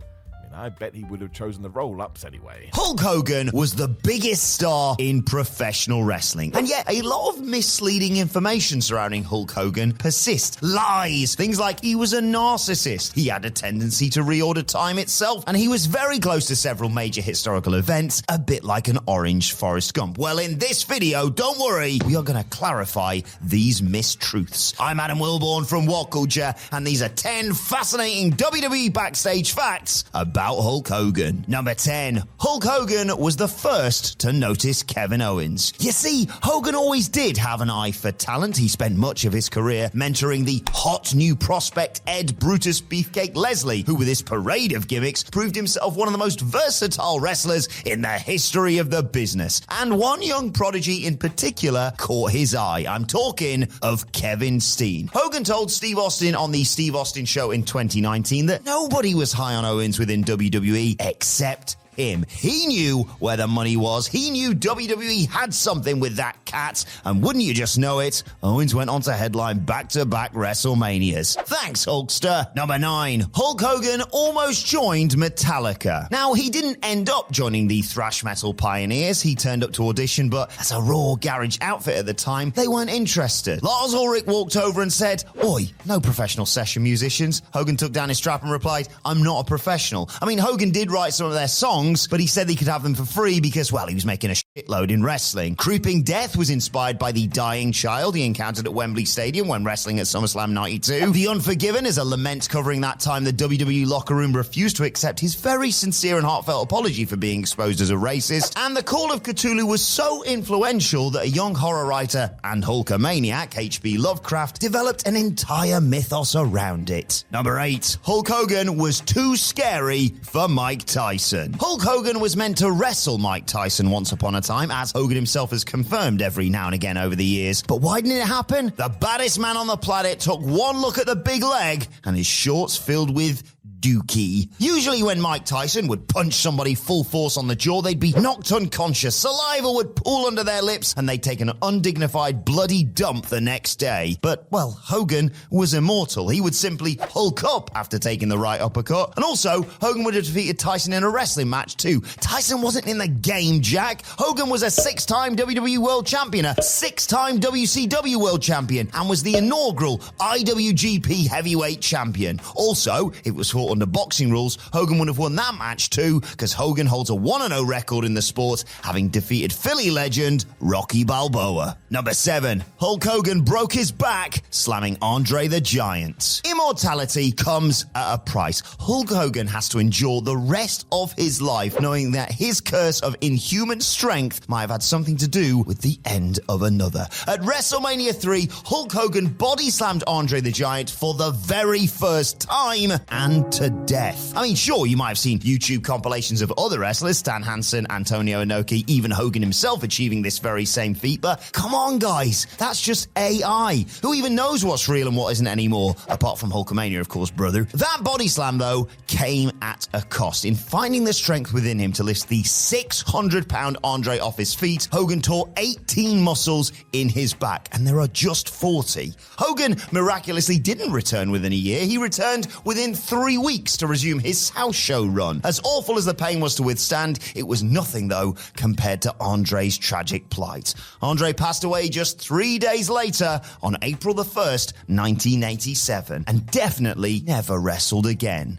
I bet he would have chosen the roll-ups anyway. Hulk Hogan was the biggest star in professional wrestling. And yet, a lot of misleading information surrounding Hulk Hogan persist. Lies. Things like he was a narcissist. He had a tendency to reorder time itself. And he was very close to several major historical events, a bit like an orange Forrest Gump. Well, in this video, don't worry, we are going to clarify these mistruths. I'm Adam Wilborn from WhatCulture, and these are 10 fascinating WWE backstage facts about Hulk Hogan. Number 10. Hulk Hogan was the first to notice Kevin Owens. You see, Hogan always did have an eye for talent. He spent much of his career mentoring the hot new prospect Ed Brutus Beefcake Leslie, who with his parade of gimmicks proved himself one of the most versatile wrestlers in the history of the business. And one young prodigy in particular caught his eye. I'm talking of Kevin Steen. Hogan told Steve Austin on the Steve Austin Show in 2019 that nobody was high on Owens within WWE except him. He knew where the money was. He knew WWE had something with that cat. And wouldn't you just know it, Owens went on to headline back-to-back WrestleManias. Thanks, Hulkster. Number 9. Hulk Hogan almost joined Metallica. Now, he didn't end up joining the thrash metal pioneers. He turned up to audition, but as a raw garage outfit at the time, they weren't interested. Lars Ulrich walked over and said, "Oi, no professional session musicians." Hogan took down his strap and replied, "I'm not a professional." I mean, Hogan did write some of their songs, but he said he could have them for free because, well, he was making a shitload in wrestling. Creeping Death was inspired by the dying child he encountered at Wembley Stadium when wrestling at SummerSlam 92. The Unforgiven is a lament covering that time the WWE locker room refused to accept his very sincere and heartfelt apology for being exposed as a racist. And The Call of Cthulhu was so influential that a young horror writer and Hulkamaniac, H.P. Lovecraft, developed an entire mythos around it. Number 8. Hulk Hogan was too scary for Mike Tyson. Hulk Hogan was meant to wrestle Mike Tyson once upon a time, as Hogan himself has confirmed every now and again over the years. But why didn't it happen? The baddest man on the planet took one look at the big leg, and his shorts filled with dookie. Usually when Mike Tyson would punch somebody full force on the jaw, they'd be knocked unconscious, saliva would pool under their lips, and they'd take an undignified bloody dump the next day. But, well, Hogan was immortal. He would simply hulk up after taking the right uppercut. And also, Hogan would have defeated Tyson in a wrestling match too. Tyson wasn't in the game, Jack. Hogan was a 6-time WWE World Champion, a 6-time WCW World Champion, and was the inaugural IWGP Heavyweight Champion. Also, if it was fought under boxing rules, Hogan would have won that match too, because Hogan holds a 1-0 record in the sport, having defeated Philly legend Rocky Balboa. Number 7. Hulk Hogan broke his back, slamming Andre the Giant. Immortality comes at a price. Hulk Hogan has to endure the rest of his life knowing that his curse of inhuman strength might have had something to do with the end of another. At WrestleMania 3, Hulk Hogan body slammed Andre the Giant for the very first time and to death. I mean, sure, you might have seen YouTube compilations of other wrestlers, Stan Hansen, Antonio Inoki, even Hogan himself achieving this very same feat, but come on, guys, that's just AI. Who even knows what's real and what isn't anymore? Apart from Hulkamania, of course, brother. That body slam, though, came at a cost. In finding the strength within him to lift the 600-pound Andre off his feet, Hogan tore 18 muscles in his back, and there are just 40. Hogan miraculously didn't return within a year. He returned within 3 weeks to resume his house show run. As awful as the pain was to withstand, it was nothing, though, compared to Andre's tragic plight. Andre passed away just 3 days later on April the 1st, 1987, and definitely never wrestled again.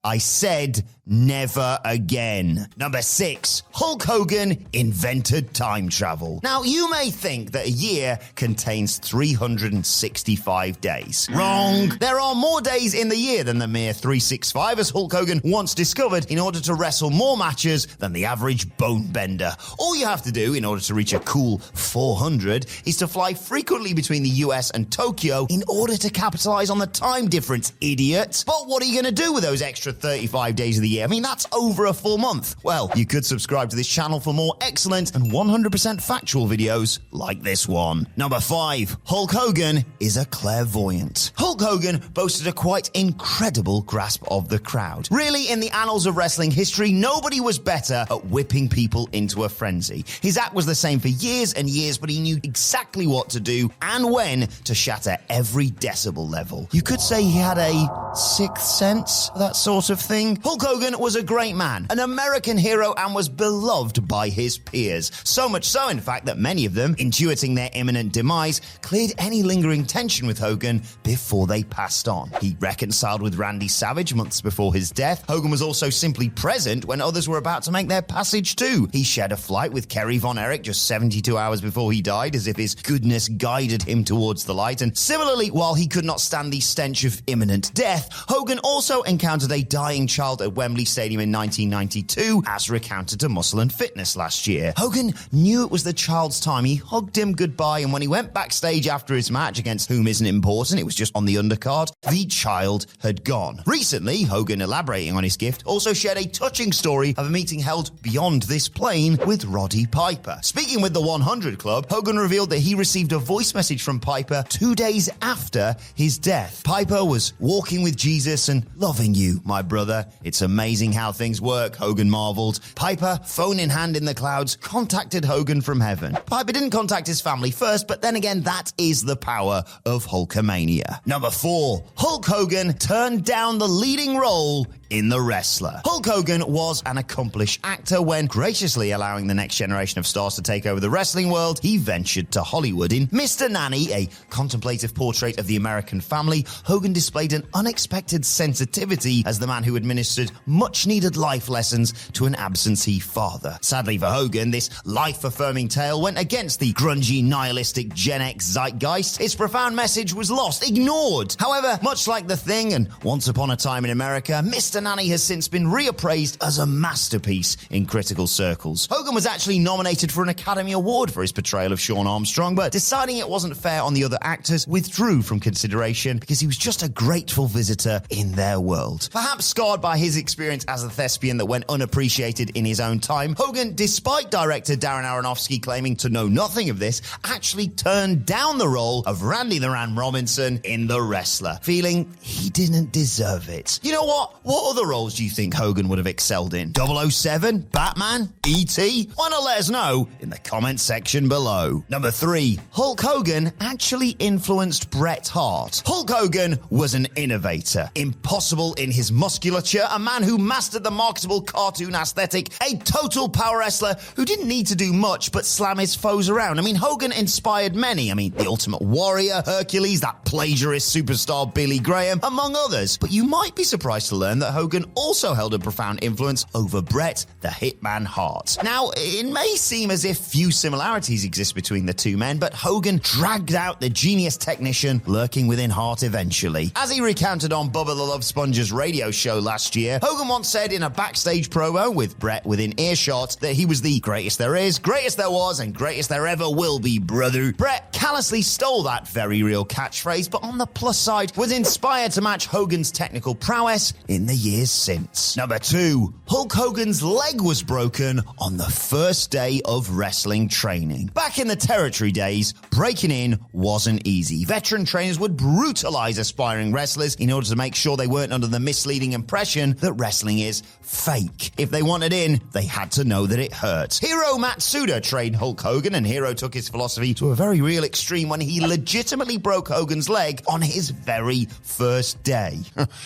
I said never again. Number 6. Hulk Hogan invented time travel. Now, you may think that a year contains 365 days. Wrong. There are more days in the year than the mere 365, as Hulk Hogan once discovered, in order to wrestle more matches than the average bone bender. All you have to do in order to reach a cool 400 is to fly frequently between the US and Tokyo in order to capitalize on the time difference, idiot. But what are you going to do with those extra 35 days of the year? I mean, that's over a full month. Well, you could subscribe to this channel for more excellent and 100% factual videos like this one. Number 5. Hulk Hogan is a clairvoyant. Hulk Hogan boasted a quite incredible grasp of the crowd. Really, in the annals of wrestling history, nobody was better at whipping people into a frenzy. His act was the same for years and years, but he knew exactly what to do and when to shatter every decibel level. You could say he had a sixth sense, that sort of thing. Hulk Hogan was a great man, an American hero, and was beloved by his peers. So much so, in fact, that many of them, intuiting their imminent demise, cleared any lingering tension with Hogan before they passed on. He reconciled with Randy Savage months before his death. Hogan was also simply present when others were about to make their passage too. He shared a flight with Kerry Von Erich just 72 hours before he died, as if his goodness guided him towards the light. And similarly, while he could not stand the stench of imminent death, Hogan also encountered a dying child at Wembley Stadium in 1992, as recounted to Muscle and Fitness last year. Hogan knew it was the child's time. He hugged him goodbye, and when he went backstage after his match, against whom isn't important, it was just on the undercard, the child had gone. Recently, Hogan, elaborating on his gift, also shared a touching story of a meeting held beyond this plane with Roddy Piper. Speaking with the 100 Club, Hogan revealed that he received a voice message from Piper 2 days after his death. Piper was walking with Jesus and loving you, my brother. It's amazing how things work, Hogan marveled. Piper, phone in hand in the clouds, contacted Hogan from heaven. Piper didn't contact his family first, but then again, that is the power of Hulkamania. Number 4. Hulk Hogan turned down the leading role in The Wrestler. Hulk Hogan was an accomplished actor. When graciously allowing the next generation of stars to take over the wrestling world, he ventured to Hollywood. In Mr. Nanny, a contemplative portrait of the American family, Hogan displayed an unexpected sensitivity as the man who administered much-needed life lessons to an absentee father. Sadly for Hogan, this life-affirming tale went against the grungy, nihilistic Gen X zeitgeist. Its profound message was lost, ignored. However, much like The Thing and Once Upon a Time in America, Mr. Mr. Nanny has since been reappraised as a masterpiece in critical circles. Hogan was actually nominated for an Academy Award for his portrayal of Sean Armstrong, but deciding it wasn't fair on the other actors, withdrew from consideration because he was just a grateful visitor in their world. Perhaps scarred by his experience as a thespian that went unappreciated in his own time, Hogan, despite director Darren Aronofsky claiming to know nothing of this, actually turned down the role of Randy the Ram Robinson in The Wrestler, feeling he didn't deserve it. You know what? What other roles do you think Hogan would have excelled in? 007? Batman? E.T.? Why not let us know in the comment section below. Number 3. Hulk Hogan actually influenced Bret Hart. Hulk Hogan was an innovator, impossible in his musculature, a man who mastered the marketable cartoon aesthetic, a total power wrestler who didn't need to do much but slam his foes around. Hogan inspired many. The Ultimate Warrior, Hercules, that plagiarist superstar Billy Graham, among others. But you might be surprised to learn that Hogan also held a profound influence over Bret the Hitman Hart. Now, it may seem as if few similarities exist between the two men, but Hogan dragged out the genius technician lurking within Hart eventually. As he recounted on Bubba the Love Sponge's radio show last year, Hogan once said in a backstage promo with Bret within earshot that he was the greatest there is, greatest there was, and greatest there ever will be, brother. Bret callously stole that very real catchphrase, but on the plus side, was inspired to match Hogan's technical prowess in the years since. Number 2. Hulk Hogan's leg was broken on the first day of wrestling training. Back in the territory days, breaking in wasn't easy. Veteran trainers would brutalize aspiring wrestlers in order to make sure they weren't under the misleading impression that wrestling is fake. If they wanted in, they had to know that it hurt. Hiro Matsuda trained Hulk Hogan, and Hiro took his philosophy to a very real extreme when he legitimately broke Hogan's leg on his very first day.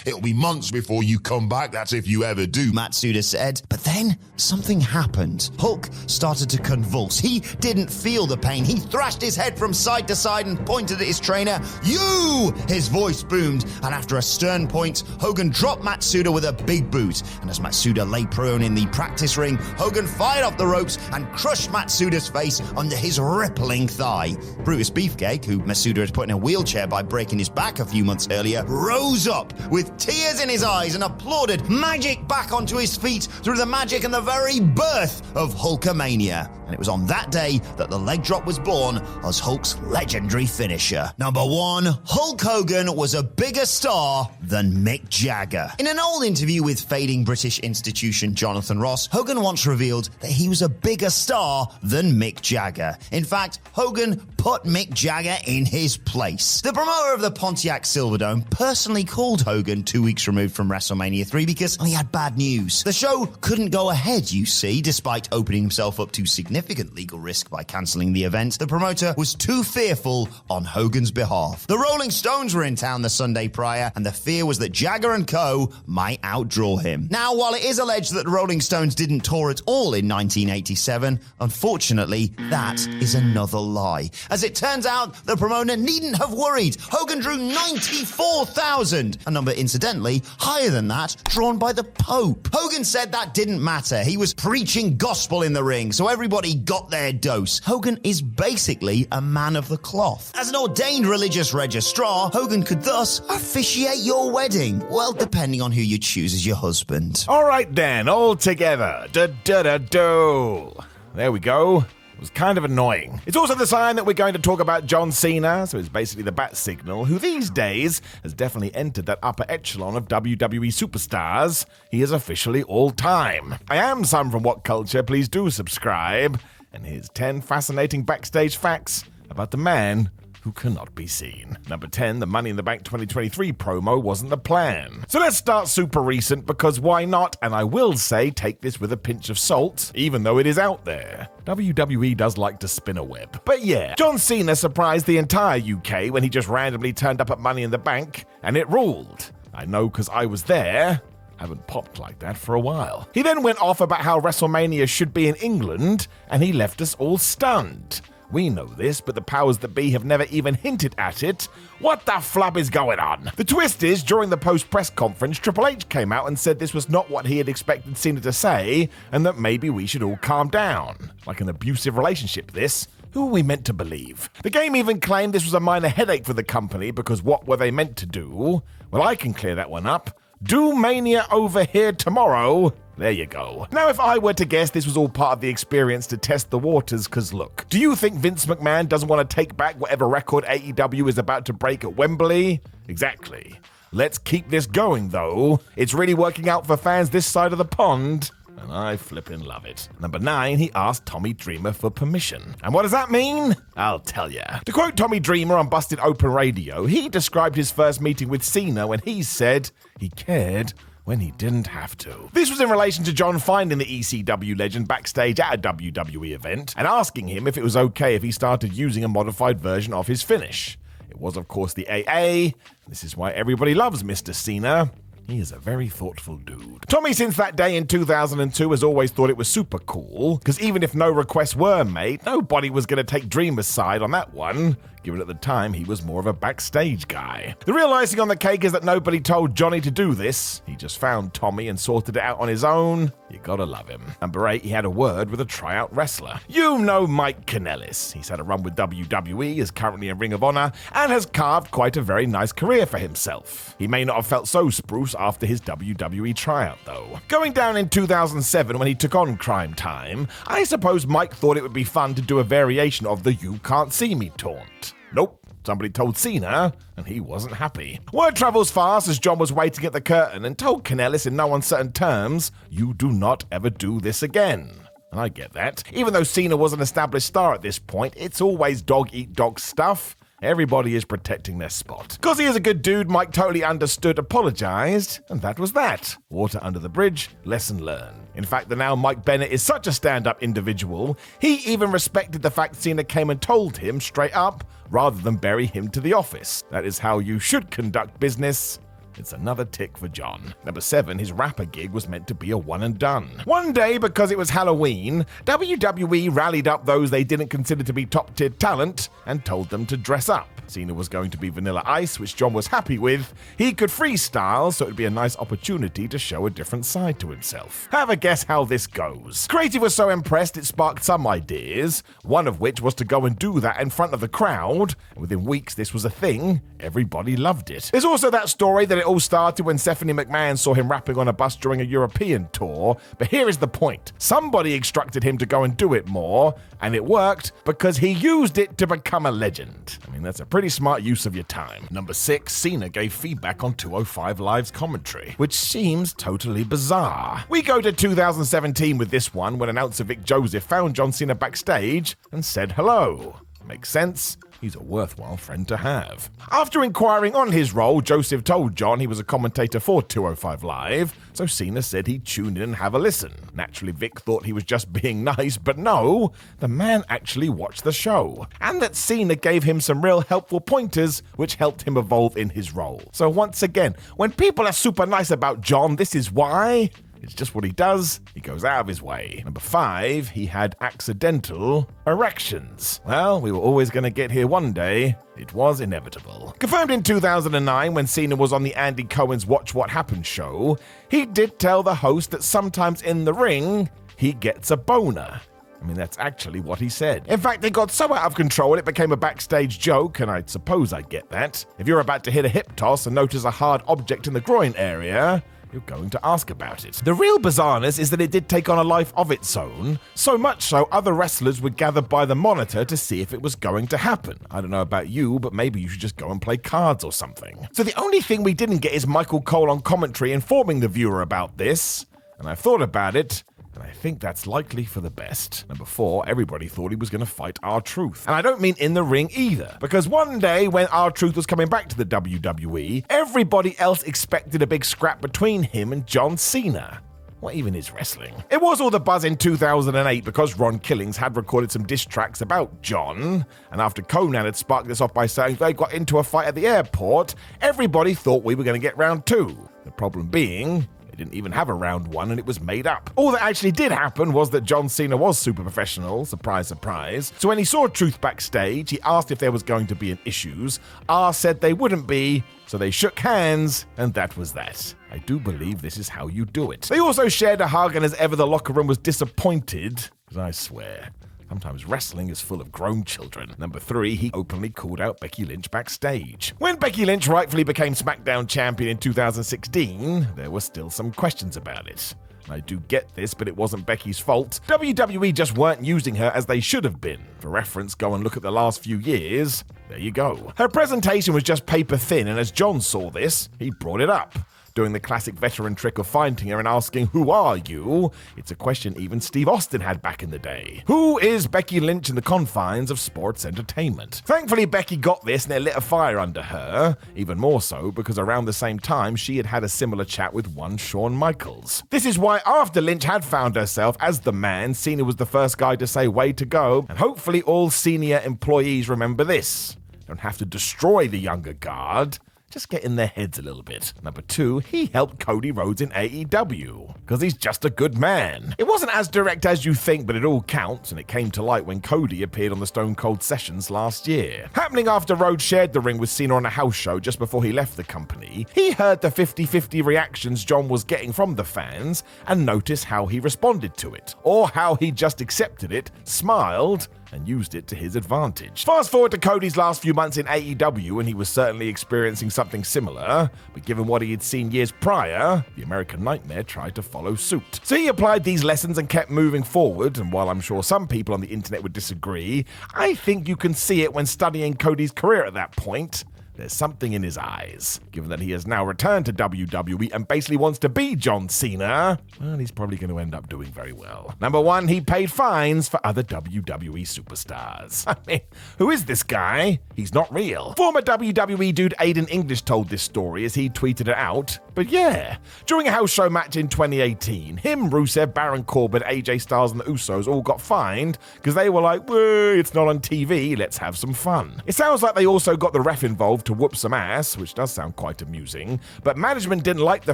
It'll be months before you come back, that's if you ever do, Matsuda said. But then something happened. Hulk started to convulse. He didn't feel the pain. He thrashed his head from side to side and pointed at his trainer. You! His voice boomed, and after a stern point, Hogan dropped Matsuda with a big boot. And as Matsuda lay prone in the practice ring, Hogan fired off the ropes and crushed Matsuda's face under his rippling thigh. Brutus Beefcake, who Matsuda had put in a wheelchair by breaking his back a few months earlier, rose up with tears in his eyes and applauded magic back onto his feet through the magic and the very birth of Hulkamania. And it was on that day that the leg drop was born as Hulk's legendary finisher. Number 1, Hulk Hogan was a bigger star than Mick Jagger. In an old interview with fading British institution Jonathan Ross, Hogan once revealed that he was a bigger star than Mick Jagger. In fact, Hogan put Mick Jagger in his place. The promoter of the Pontiac Silverdome personally called Hogan 2 weeks removed from WrestleMania 3 because he had bad news. The show couldn't go ahead, you see, despite opening himself up to significant legal risk by cancelling the event. The promoter was too fearful on Hogan's behalf. The Rolling Stones were in town the Sunday prior, and the fear was that Jagger and co. might outdraw him. Now, while it is alleged that the Rolling Stones didn't tour at all in 1987, unfortunately, that is another lie. As it turns out, the promoter needn't have worried. Hogan drew 94,000, a number incidentally higher than that drawn by the Pope. Hogan said that didn't matter. He was preaching gospel in the ring, so everybody got their dose. Hogan is basically a man of the cloth. As an ordained religious registrar, Hogan could thus officiate your wedding. Well, depending on who you choose as your husband. All right then, all together. Da-da-da-do. There we go. It was kind of annoying. It's also the sign that we're going to talk about John Cena, so it's basically the bat signal, who these days has definitely entered that upper echelon of WWE superstars. He is officially all-time. I am Sam from WhatCulture, please do subscribe. And here's 10 fascinating backstage facts about the man who cannot be seen. Number 10, the Money in the Bank 2023 promo wasn't the plan. So let's start super recent, because why not? And I will say, take this with a pinch of salt, even though it is out there. WWE does like to spin a web. But yeah, John Cena surprised the entire UK when he just randomly turned up at Money in the Bank, and it ruled. I know because I was there. Haven't popped like that for a while. He then went off about how WrestleMania should be in England, and he left us all stunned. We know this, but the powers that be have never even hinted at it. What the flub is going on? The twist is, during the post-press conference, Triple H came out and said this was not what he had expected Cena to say, and that maybe we should all calm down. Like an abusive relationship, this. Who are we meant to believe? The game even claimed this was a minor headache for the company, because what were they meant to do? Well, I can clear that one up. Do Mania over here tomorrow. There you go. Now, if I were to guess, this was all part of the experience to test the waters, because look, do you think Vince McMahon doesn't want to take back whatever record AEW is about to break at Wembley? Exactly. Let's keep this going, though. It's really working out for fans this side of the pond. And I flippin' love it. Number 9, he asked Tommy Dreamer for permission. And what does that mean? I'll tell ya. To quote Tommy Dreamer on Busted Open Radio, he described his first meeting with Cena when he said he cared when he didn't have to. This was in relation to John finding the ECW legend backstage at a WWE event and asking him if it was okay if he started using a modified version of his finish. It was, of course, the AA. This is why everybody loves Mr. Cena. He is a very thoughtful dude. Tommy, since that day in 2002, has always thought it was super cool, because even if no requests were made, nobody was going to take Dreamer's side on that one, given at the time he was more of a backstage guy. The real icing on the cake is that nobody told Johnny to do this. He just found Tommy and sorted it out on his own. You gotta love him. Number 8, he had a word with a tryout wrestler. You know Mike Kanellis. He's had a run with WWE, is currently in Ring of Honor, and has carved quite a very nice career for himself. He may not have felt so spruce after his WWE tryout, though. Going down in 2007 when he took on Crime Time, I suppose Mike thought it would be fun to do a variation of the You Can't See Me taunt. Nope. Somebody told Cena, and he wasn't happy. Word travels fast as John was waiting at the curtain and told Kanellis in no uncertain terms, "You do not ever do this again." And I get that. Even though Cena was an established star at this point, it's always dog-eat-dog stuff. Everybody is protecting their spot. Because he is a good dude, Mike totally understood, apologized, and that was that. Water under the bridge, lesson learned. In fact, the now Mike Bennett is such a stand-up individual, he even respected the fact Cena came and told him straight up, rather than bury him to the office. That is how you should conduct business. It's another tick for John. Number 7, his rapper gig was meant to be a one and done. One day, because it was Halloween, WWE rallied up those they didn't consider to be top-tier talent and told them to dress up. Cena was going to be Vanilla Ice, which John was happy with. He could freestyle, so it would be a nice opportunity to show a different side to himself. Have a guess how this goes. Creative was so impressed it sparked some ideas, one of which was to go and do that in front of the crowd. And within weeks, this was a thing. Everybody loved it. There's also that story that it all started when Stephanie McMahon saw him rapping on a bus during a European tour, but here is the point. Somebody instructed him to go and do it more, and it worked because he used it to become a legend. I mean, that's a pretty smart use of your time. Number 6, Cena gave feedback on 205 Live's commentary, which seems totally bizarre. We go to 2017 with this one when announcer Vic Joseph found John Cena backstage and said hello. Makes sense. He's a worthwhile friend to have. After inquiring on his role, Joseph told John he was a commentator for 205 Live, so Cena said he'd tune in and have a listen. Naturally, Vic thought he was just being nice, but no, the man actually watched the show, and that Cena gave him some real helpful pointers, which helped him evolve in his role. So once again, when people are super nice about John, this is why. It's just what he does. He goes out of his way. Number 5, he had accidental erections. Well, we were always going to get here one day. It was inevitable. Confirmed in 2009 when Cena was on the Andy Cohen's Watch What Happens show, he did tell the host that sometimes in the ring, he gets a boner. I mean, that's actually what he said. In fact, it got so out of control it became a backstage joke, and I suppose I get that. If you're about to hit a hip toss and notice a hard object in the groin area, you're going to ask about it. The real bizarreness is that it did take on a life of its own, so much so other wrestlers would gather by the monitor to see if it was going to happen. I don't know about you, but maybe you should just go and play cards or something. So the only thing we didn't get is Michael Cole on commentary informing the viewer about this, and I've thought about it, and I think that's likely for the best. Number 4, everybody thought he was going to fight R-Truth. And I don't mean in the ring either, because one day when R-Truth was coming back to the WWE, everybody else expected a big scrap between him and John Cena. What even is wrestling? It was all the buzz in 2008 because Ron Killings had recorded some diss tracks about John, and after Conan had sparked this off by saying they got into a fight at the airport, everybody thought we were going to get round 2. The problem being, they didn't even have a round 1 and it was made up. All that actually did happen was that John Cena was super professional, surprise, surprise. So when he saw Truth backstage, he asked if there was going to be an issues. R said they wouldn't be, so they shook hands, and that was that. I do believe this is how you do it. They also shared a hug, and as ever the locker room was disappointed, because I swear, Sometimes wrestling is full of grown children. Number 3, he openly called out Becky Lynch backstage. When Becky Lynch rightfully became SmackDown champion in 2016, there were still some questions about it. I do get this, but it wasn't Becky's fault. WWE just weren't using her as they should have been. For reference, go and look at the last few years. There you go. Her presentation was just paper thin, and as John saw this, he brought it up, doing the classic veteran trick of finding her and asking, "Who are you?" It's a question even Steve Austin had back in the day. Who is Becky Lynch in the confines of sports entertainment? Thankfully, Becky got this and it lit a fire under her, even more so because around the same time she had had a similar chat with one Shawn Michaels. This is why after Lynch had found herself as the man, Cena was the first guy to say way to go, and hopefully all senior employees remember this. Don't have to destroy the younger guard. Just get in their heads a little bit. Number 2, he helped Cody Rhodes in AEW, because he's just a good man. It wasn't as direct as you think, but it all counts, and it came to light when Cody appeared on the Stone Cold Sessions last year. Happening after Rhodes shared the ring with Cena on a house show just before he left the company, he heard the 50-50 reactions John was getting from the fans, and noticed how he responded to it, or how he just accepted it, smiled, and used it to his advantage. Fast forward to Cody's last few months in AEW, and he was certainly experiencing something similar, but given what he had seen years prior, the American Nightmare tried to follow suit. So he applied these lessons and kept moving forward, and while I'm sure some people on the internet would disagree, I think you can see it when studying Cody's career at that point. There's something in his eyes. Given that he has now returned to WWE and basically wants to be John Cena, well, he's probably going to end up doing very well. Number 1, he paid fines for other WWE superstars. I mean, who is this guy? He's not real. Former WWE dude Aiden English told this story as he tweeted it out. But yeah, during a house show match in 2018, him, Rusev, Baron Corbin, AJ Styles, and the Usos all got fined because they were like, well, it's not on TV, let's have some fun. It sounds like they also got the ref involved to whoop some ass, which does sound quite amusing, but management didn't like the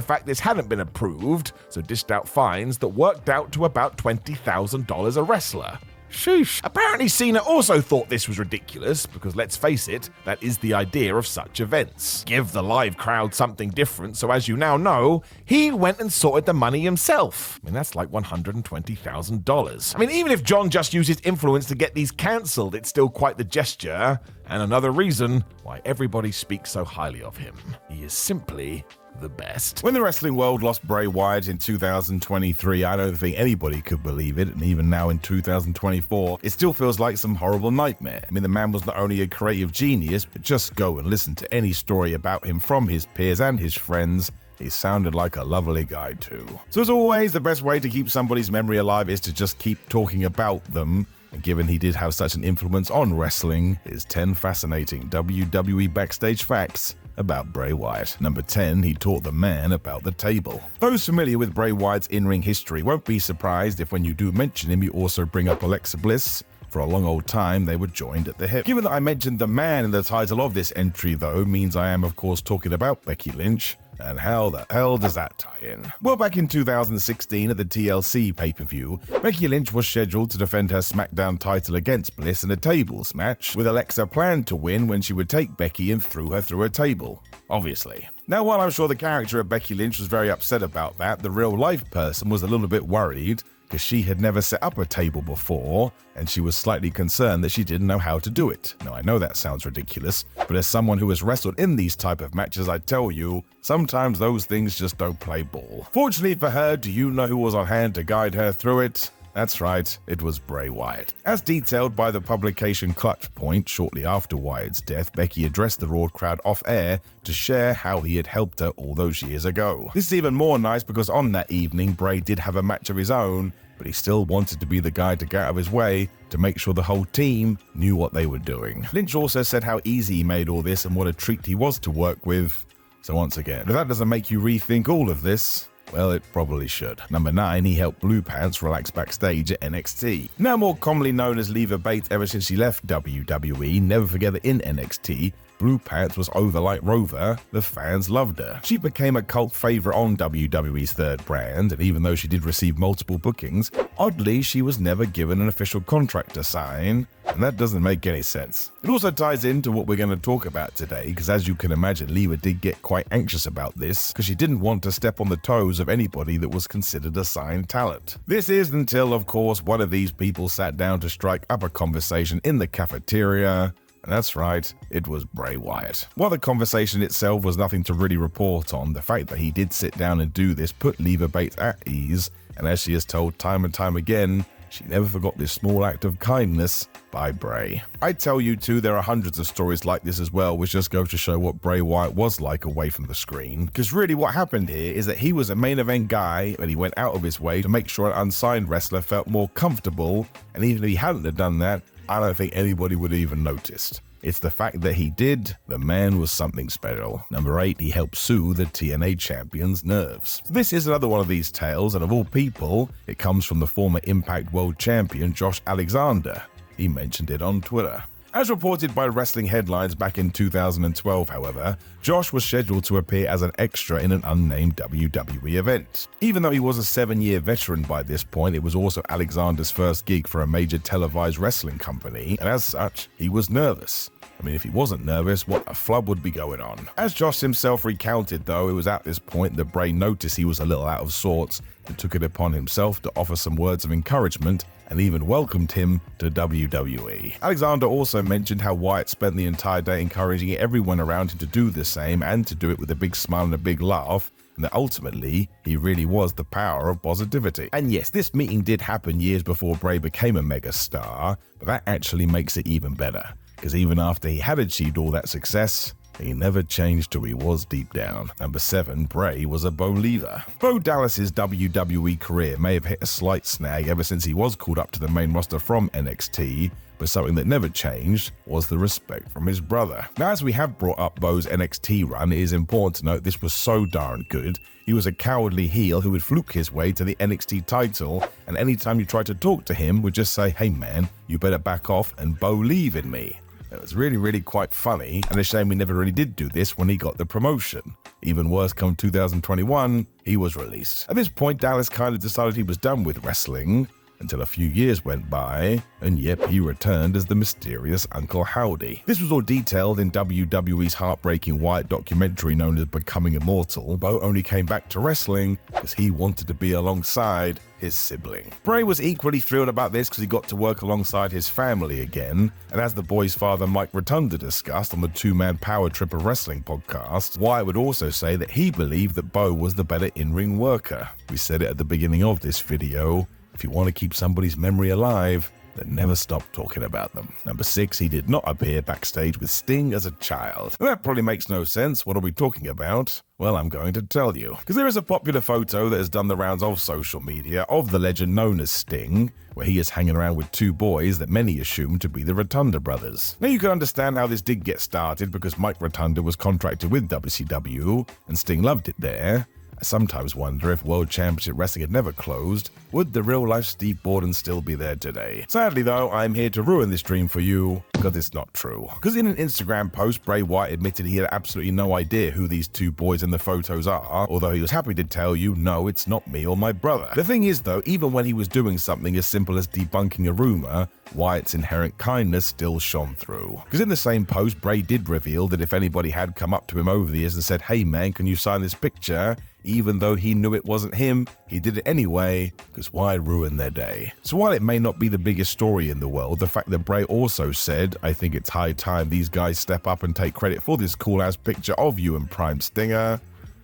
fact this hadn't been approved, so dished out fines that worked out to about $20,000 a wrestler. Sheesh. Apparently Cena also thought this was ridiculous, because let's face it, that is the idea of such events. Give the live crowd something different, so as you now know, he went and sorted the money himself. I mean, that's like $120,000. I mean, even if John just used his influence to get these cancelled, it's still quite the gesture, and another reason why everybody speaks so highly of him. He is simply the best. When the wrestling world lost Bray Wyatt in 2023, I don't think anybody could believe it, and even now in 2024, it still feels like some horrible nightmare. I mean, the man was not only a creative genius, but just go and listen to any story about him from his peers and his friends. He sounded like a lovely guy too. So as always, the best way to keep somebody's memory alive is to just keep talking about them. And given he did have such an influence on wrestling, here's 10 fascinating WWE backstage facts about Bray Wyatt. Number 10, he taught the man about the table. Those familiar with Bray Wyatt's in-ring history won't be surprised if when you do mention him, you also bring up Alexa Bliss. For a long old time, they were joined at the hip. Given that I mentioned the man in the title of this entry, though, means I am, of course, talking about Becky Lynch. And how the hell does that tie in? Well, back in 2016 at the TLC pay-per-view, Becky Lynch was scheduled to defend her SmackDown title against Bliss in a tables match, with Alexa planned to win when she would take Becky and threw her through a table. Obviously. Now, while I'm sure the character of Becky Lynch was very upset about that, the real-life person was a little bit worried, because she had never set up a table before, and she was slightly concerned that she didn't know how to do it. Now, I know that sounds ridiculous, but as someone who has wrestled in these type of matches, I tell you, sometimes those things just don't play ball. Fortunately for her, do you know who was on hand to guide her through it? That's right, it was Bray Wyatt. As detailed by the publication Clutch Point shortly after Wyatt's death, Becky addressed the Raw crowd off-air to share how he had helped her all those years ago. This is even more nice because on that evening, Bray did have a match of his own, but he still wanted to be the guy to get out of his way to make sure the whole team knew what they were doing. Lynch also said how easy he made all this and what a treat he was to work with. So once again, if that doesn't make you rethink all of this, well, it probably should. Number 9, he helped Blue Pants relax backstage at NXT. Now more commonly known as Leva Bates ever since she left WWE, never forget that in NXT, Blue Pants was over like Rover, the fans loved her. She became a cult favorite on WWE's third brand, and even though she did receive multiple bookings, oddly she was never given an official contract to sign, and that doesn't make any sense. It also ties into what we're going to talk about today, because as you can imagine, Leva did get quite anxious about this, because she didn't want to step on the toes of anybody that was considered a signed talent. This is until, of course, one of these people sat down to strike up a conversation in the cafeteria, and that's right, it was Bray Wyatt. While the conversation itself was nothing to really report on, the fact that he did sit down and do this put Leva Bates at ease, and as she has told time and time again, she never forgot this small act of kindness by Bray. I tell you too, there are hundreds of stories like this as well, which just go to show what Bray Wyatt was like away from the screen. Because really what happened here is that he was a main event guy, and he went out of his way to make sure an unsigned wrestler felt more comfortable, and even if he hadn't have done that, I don't think anybody would have even noticed. It's the fact that he did, the man was something special. Number 8, he helped soothe the TNA champion's nerves. This is another one of these tales, and of all people, it comes from the former Impact World Champion Josh Alexander. He mentioned it on Twitter. As reported by Wrestling Headlines back in 2012, however, Josh was scheduled to appear as an extra in an unnamed WWE event. Even though he was a 7-year veteran by this point, it was also Alexander's first gig for a major televised wrestling company, and as such, he was nervous. I mean, if he wasn't nervous, what a flub would be going on? As Josh himself recounted, though, it was at this point that Bray noticed he was a little out of sorts and took it upon himself to offer some words of encouragement and even welcomed him to WWE. Alexander also mentioned how Wyatt spent the entire day encouraging everyone around him to do the same and to do it with a big smile and a big laugh, and that ultimately, he really was the power of positivity. And yes, this meeting did happen years before Bray became a megastar, but that actually makes it even better, because even after he had achieved all that success, he never changed who he was deep down. Number 7, Bray was a Bo Lever. Bo Dallas's WWE career may have hit a slight snag ever since he was called up to the main roster from NXT, but something that never changed was the respect from his brother. Now, as we have brought up Bo's NXT run, it is important to note this was so darn good. He was a cowardly heel who would fluke his way to the NXT title, and anytime you tried to talk to him would just say, "Hey man, you better back off and Bo leave in me." It was really quite funny, and a shame we never really did do this when he got the promotion. Even worse, come 2021, he was released. At this point, Dallas kind of decided he was done with wrestling, until a few years went by, and yep, he returned as the mysterious Uncle Howdy. This was all detailed in WWE's heartbreaking Wyatt documentary known as Becoming Immortal. Bo only came back to wrestling because he wanted to be alongside his sibling. Bray was equally thrilled about this because he got to work alongside his family again, and as the boy's father Mike Rotunda discussed on the Two-Man Power Trip of Wrestling podcast, Wyatt would also say that he believed that Bo was the better in-ring worker. We said it at the beginning of this video. If you want to keep somebody's memory alive, then never stop talking about them. Number 6, he did not appear backstage with Sting as a child. That probably makes no sense. What are we talking about? Well, I'm going to tell you. Because there is a popular photo that has done the rounds of social media of the legend known as Sting, where he is hanging around with 2 boys that many assume to be the Rotunda brothers. Now you can understand how this did get started because Mike Rotunda was contracted with WCW, and Sting loved it there. I sometimes wonder if World Championship Wrestling had never closed, would the real-life Steve Borden still be there today? Sadly though, I'm here to ruin this dream for you, because it's not true. Because in an Instagram post, Bray Wyatt admitted he had absolutely no idea who these 2 boys in the photos are, although he was happy to tell you, no, it's not me or my brother. The thing is though, even when he was doing something as simple as debunking a rumor, Wyatt's inherent kindness still shone through. Because in the same post, Bray did reveal that if anybody had come up to him over the years and said, "Hey man, can you sign this picture?" even though he knew it wasn't him, he did it anyway, because why ruin their day? So while it may not be the biggest story in the world, the fact that Bray also said, "I think it's high time these guys step up and take credit for this cool-ass picture of you and Prime Stinger,"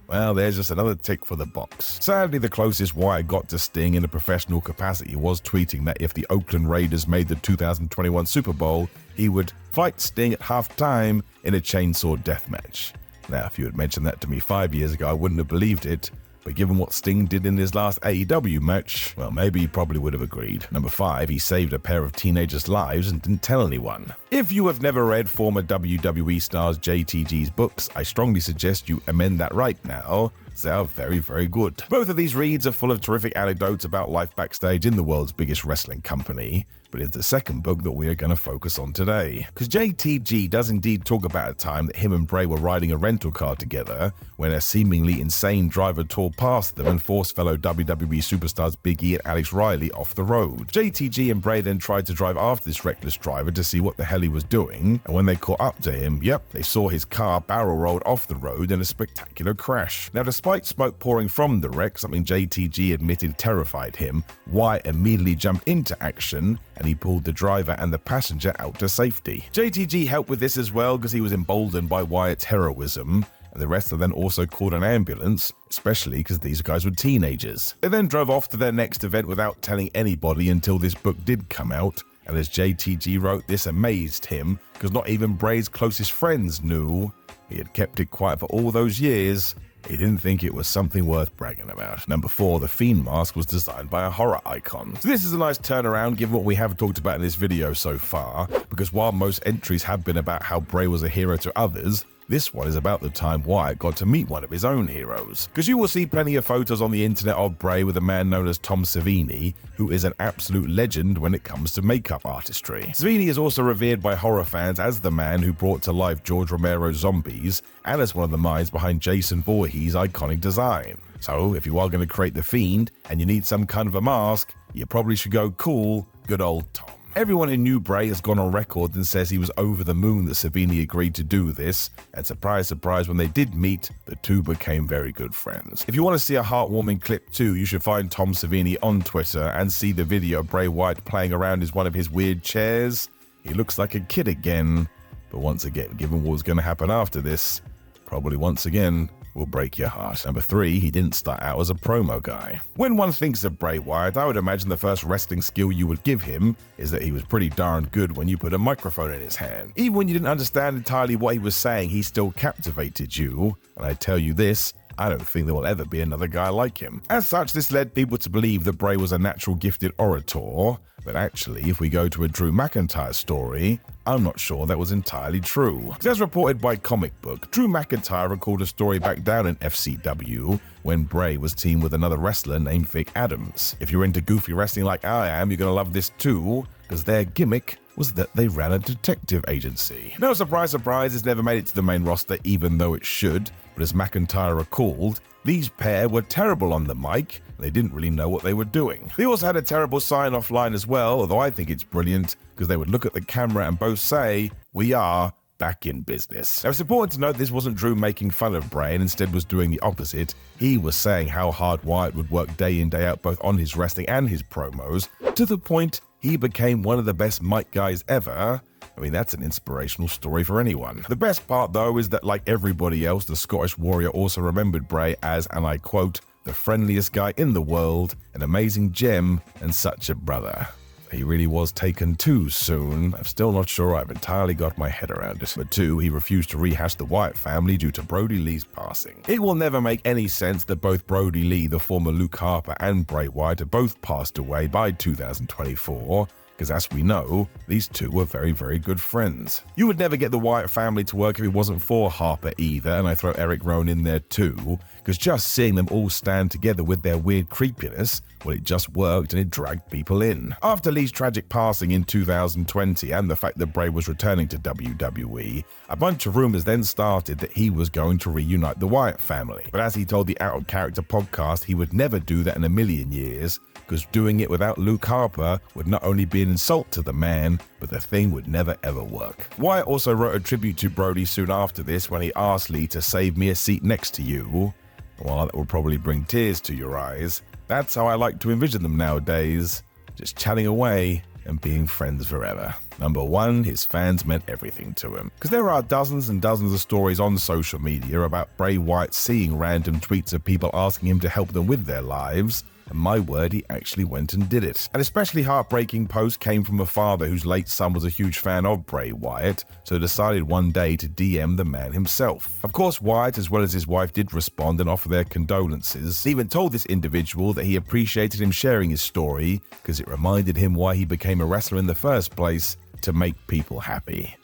well, there's just another tick for the box. Sadly, the closest Wyatt got to Sting in a professional capacity was tweeting that if the Oakland Raiders made the 2021 Super Bowl, he would fight Sting at halftime in a chainsaw deathmatch. Now, if you had mentioned that to me 5 years ago, I wouldn't have believed it, but given what Sting did in his last AEW match, well, maybe he probably would have agreed. Number 5, he saved a pair of teenagers' lives and didn't tell anyone. If you have never read former WWE stars JTG's books, I strongly suggest you amend that right now, They are very, very good. Both of these reads are full of terrific anecdotes about life backstage in the world's biggest wrestling company, but it's the second book that we are going to focus on today. Because JTG does indeed talk about a time that him and Bray were riding a rental car together when a seemingly insane driver tore past them and forced fellow WWE superstars Big E and Alex Riley off the road. JTG and Bray then tried to drive after this reckless driver to see what the hell he was doing, and when they caught up to him, they saw his car barrel rolled off the road in a spectacular crash. Now, despite smoke pouring from the wreck, something JTG admitted terrified him, Wyatt immediately jumped into action and he pulled the driver and the passenger out to safety. JTG helped with this as well because he was emboldened by Wyatt's heroism, and the rest of them also called an ambulance, especially because these guys were teenagers. They then drove off to their next event without telling anybody until this book did come out, and as JTG wrote, this amazed him because not even Bray's closest friends knew. He had kept it quiet for all those years. He didn't think it was something worth bragging about. Number 4, the Fiend mask was designed by a horror icon. So this is a nice turnaround given what we have talked about in this video so far, because while most entries have been about how Bray was a hero to others, this one is about the time Wyatt got to meet one of his own heroes. Because you will see plenty of photos on the internet of Bray with a man known as Tom Savini, who is an absolute legend when it comes to makeup artistry. Savini is also revered by horror fans as the man who brought to life George Romero's zombies, and as one of the minds behind Jason Voorhees' iconic design. So if you are going to create the Fiend, and you need some kind of a mask, you probably should go cool, good old Tom. Everyone who knew Bray has gone on record and says he was over the moon that Savini agreed to do this, and surprise, surprise, when they did meet, the two became very good friends. If you want to see a heartwarming clip too, you should find Tom Savini on Twitter and see the video of Bray Wyatt playing around in one of his weird chairs. He looks like a kid again, but once again, given what was going to happen after this, probably once again will break your heart. Number 3, he didn't start out as a promo guy. When one thinks of Bray Wyatt, I would imagine the first wrestling skill you would give him is that he was pretty darn good when you put a microphone in his hand. Even when you didn't understand entirely what he was saying, he still captivated you. And I tell you this, I don't think there will ever be another guy like him. As such, this led people to believe that Bray was a natural gifted orator, but actually, if we go to a Drew McIntyre story, I'm not sure that was entirely true. Because as reported by Comic Book, Drew McIntyre recalled a story back down in FCW when Bray was teamed with another wrestler named Vic Adams. If you're into goofy wrestling like I am, you're gonna love this too, because their gimmick was that they ran a detective agency. No surprise, surprise, it's never made it to the main roster even though it should, but as McIntyre recalled, these pair were terrible on the mic, and they didn't really know what they were doing. They also had a terrible sign-off line as well, although I think it's brilliant, because they would look at the camera and both say, "We are back in business." Now, it's important to note this wasn't Drew making fun of Bray and instead was doing the opposite. He was saying how hard Wyatt would work day in, day out, both on his wrestling and his promos, to the point he became one of the best mic guys ever. I mean, that's an inspirational story for anyone. The best part, though, is that like everybody else, the Scottish Warrior also remembered Bray as, and I quote, "the friendliest guy in the world, an amazing gem, and such a brother." He really was taken too soon. I'm still not sure I've entirely got my head around it. But 2, he refused to rehash the Wyatt family due to Brody Lee's passing. It will never make any sense that both Brody Lee, the former Luke Harper, and Bray Wyatt have both passed away by 2024. Because as we know, these two were very, very good friends. You would never get the Wyatt family to work if it wasn't for Harper either, and I throw Eric Rowan in there too, because just seeing them all stand together with their weird creepiness, well, it just worked and it dragged people in. After Lee's tragic passing in 2020 and the fact that Bray was returning to WWE, a bunch of rumors then started that he was going to reunite the Wyatt family. But as he told the Out of Character podcast, he would never do that in a million years, because doing it without Luke Harper would not only be an insult to the man, but the thing would never ever work. Wyatt also wrote a tribute to Brody soon after this when he asked Lee to save me a seat next to you. While that will probably bring tears to your eyes, that's how I like to envision them nowadays, just chatting away and being friends forever. Number 1, his fans meant everything to him. Because there are dozens and dozens of stories on social media about Bray Wyatt seeing random tweets of people asking him to help them with their lives, and my word, he actually went and did it. An especially heartbreaking post came from a father whose late son was a huge fan of Bray Wyatt, so decided one day to DM the man himself. Of course, Wyatt, as well as his wife, did respond and offer their condolences. He even told this individual that he appreciated him sharing his story, because it reminded him why he became a wrestler in the first place, to make people happy.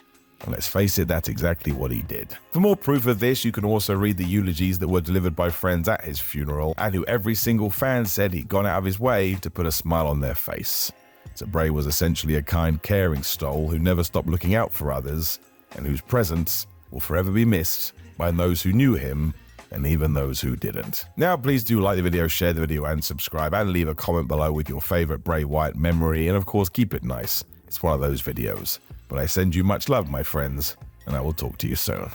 And let's face it, that's exactly what he did. For more proof of this, you can also read the eulogies that were delivered by friends at his funeral, and who every single fan said he'd gone out of his way to put a smile on their face. So Bray was essentially a kind, caring soul who never stopped looking out for others, and whose presence will forever be missed by those who knew him, and even those who didn't. Now, please do like the video, share the video, and subscribe, and leave a comment below with your favorite Bray Wyatt memory, and of course, keep it nice. It's one of those videos. But I send you much love, my friends, and I will talk to you soon.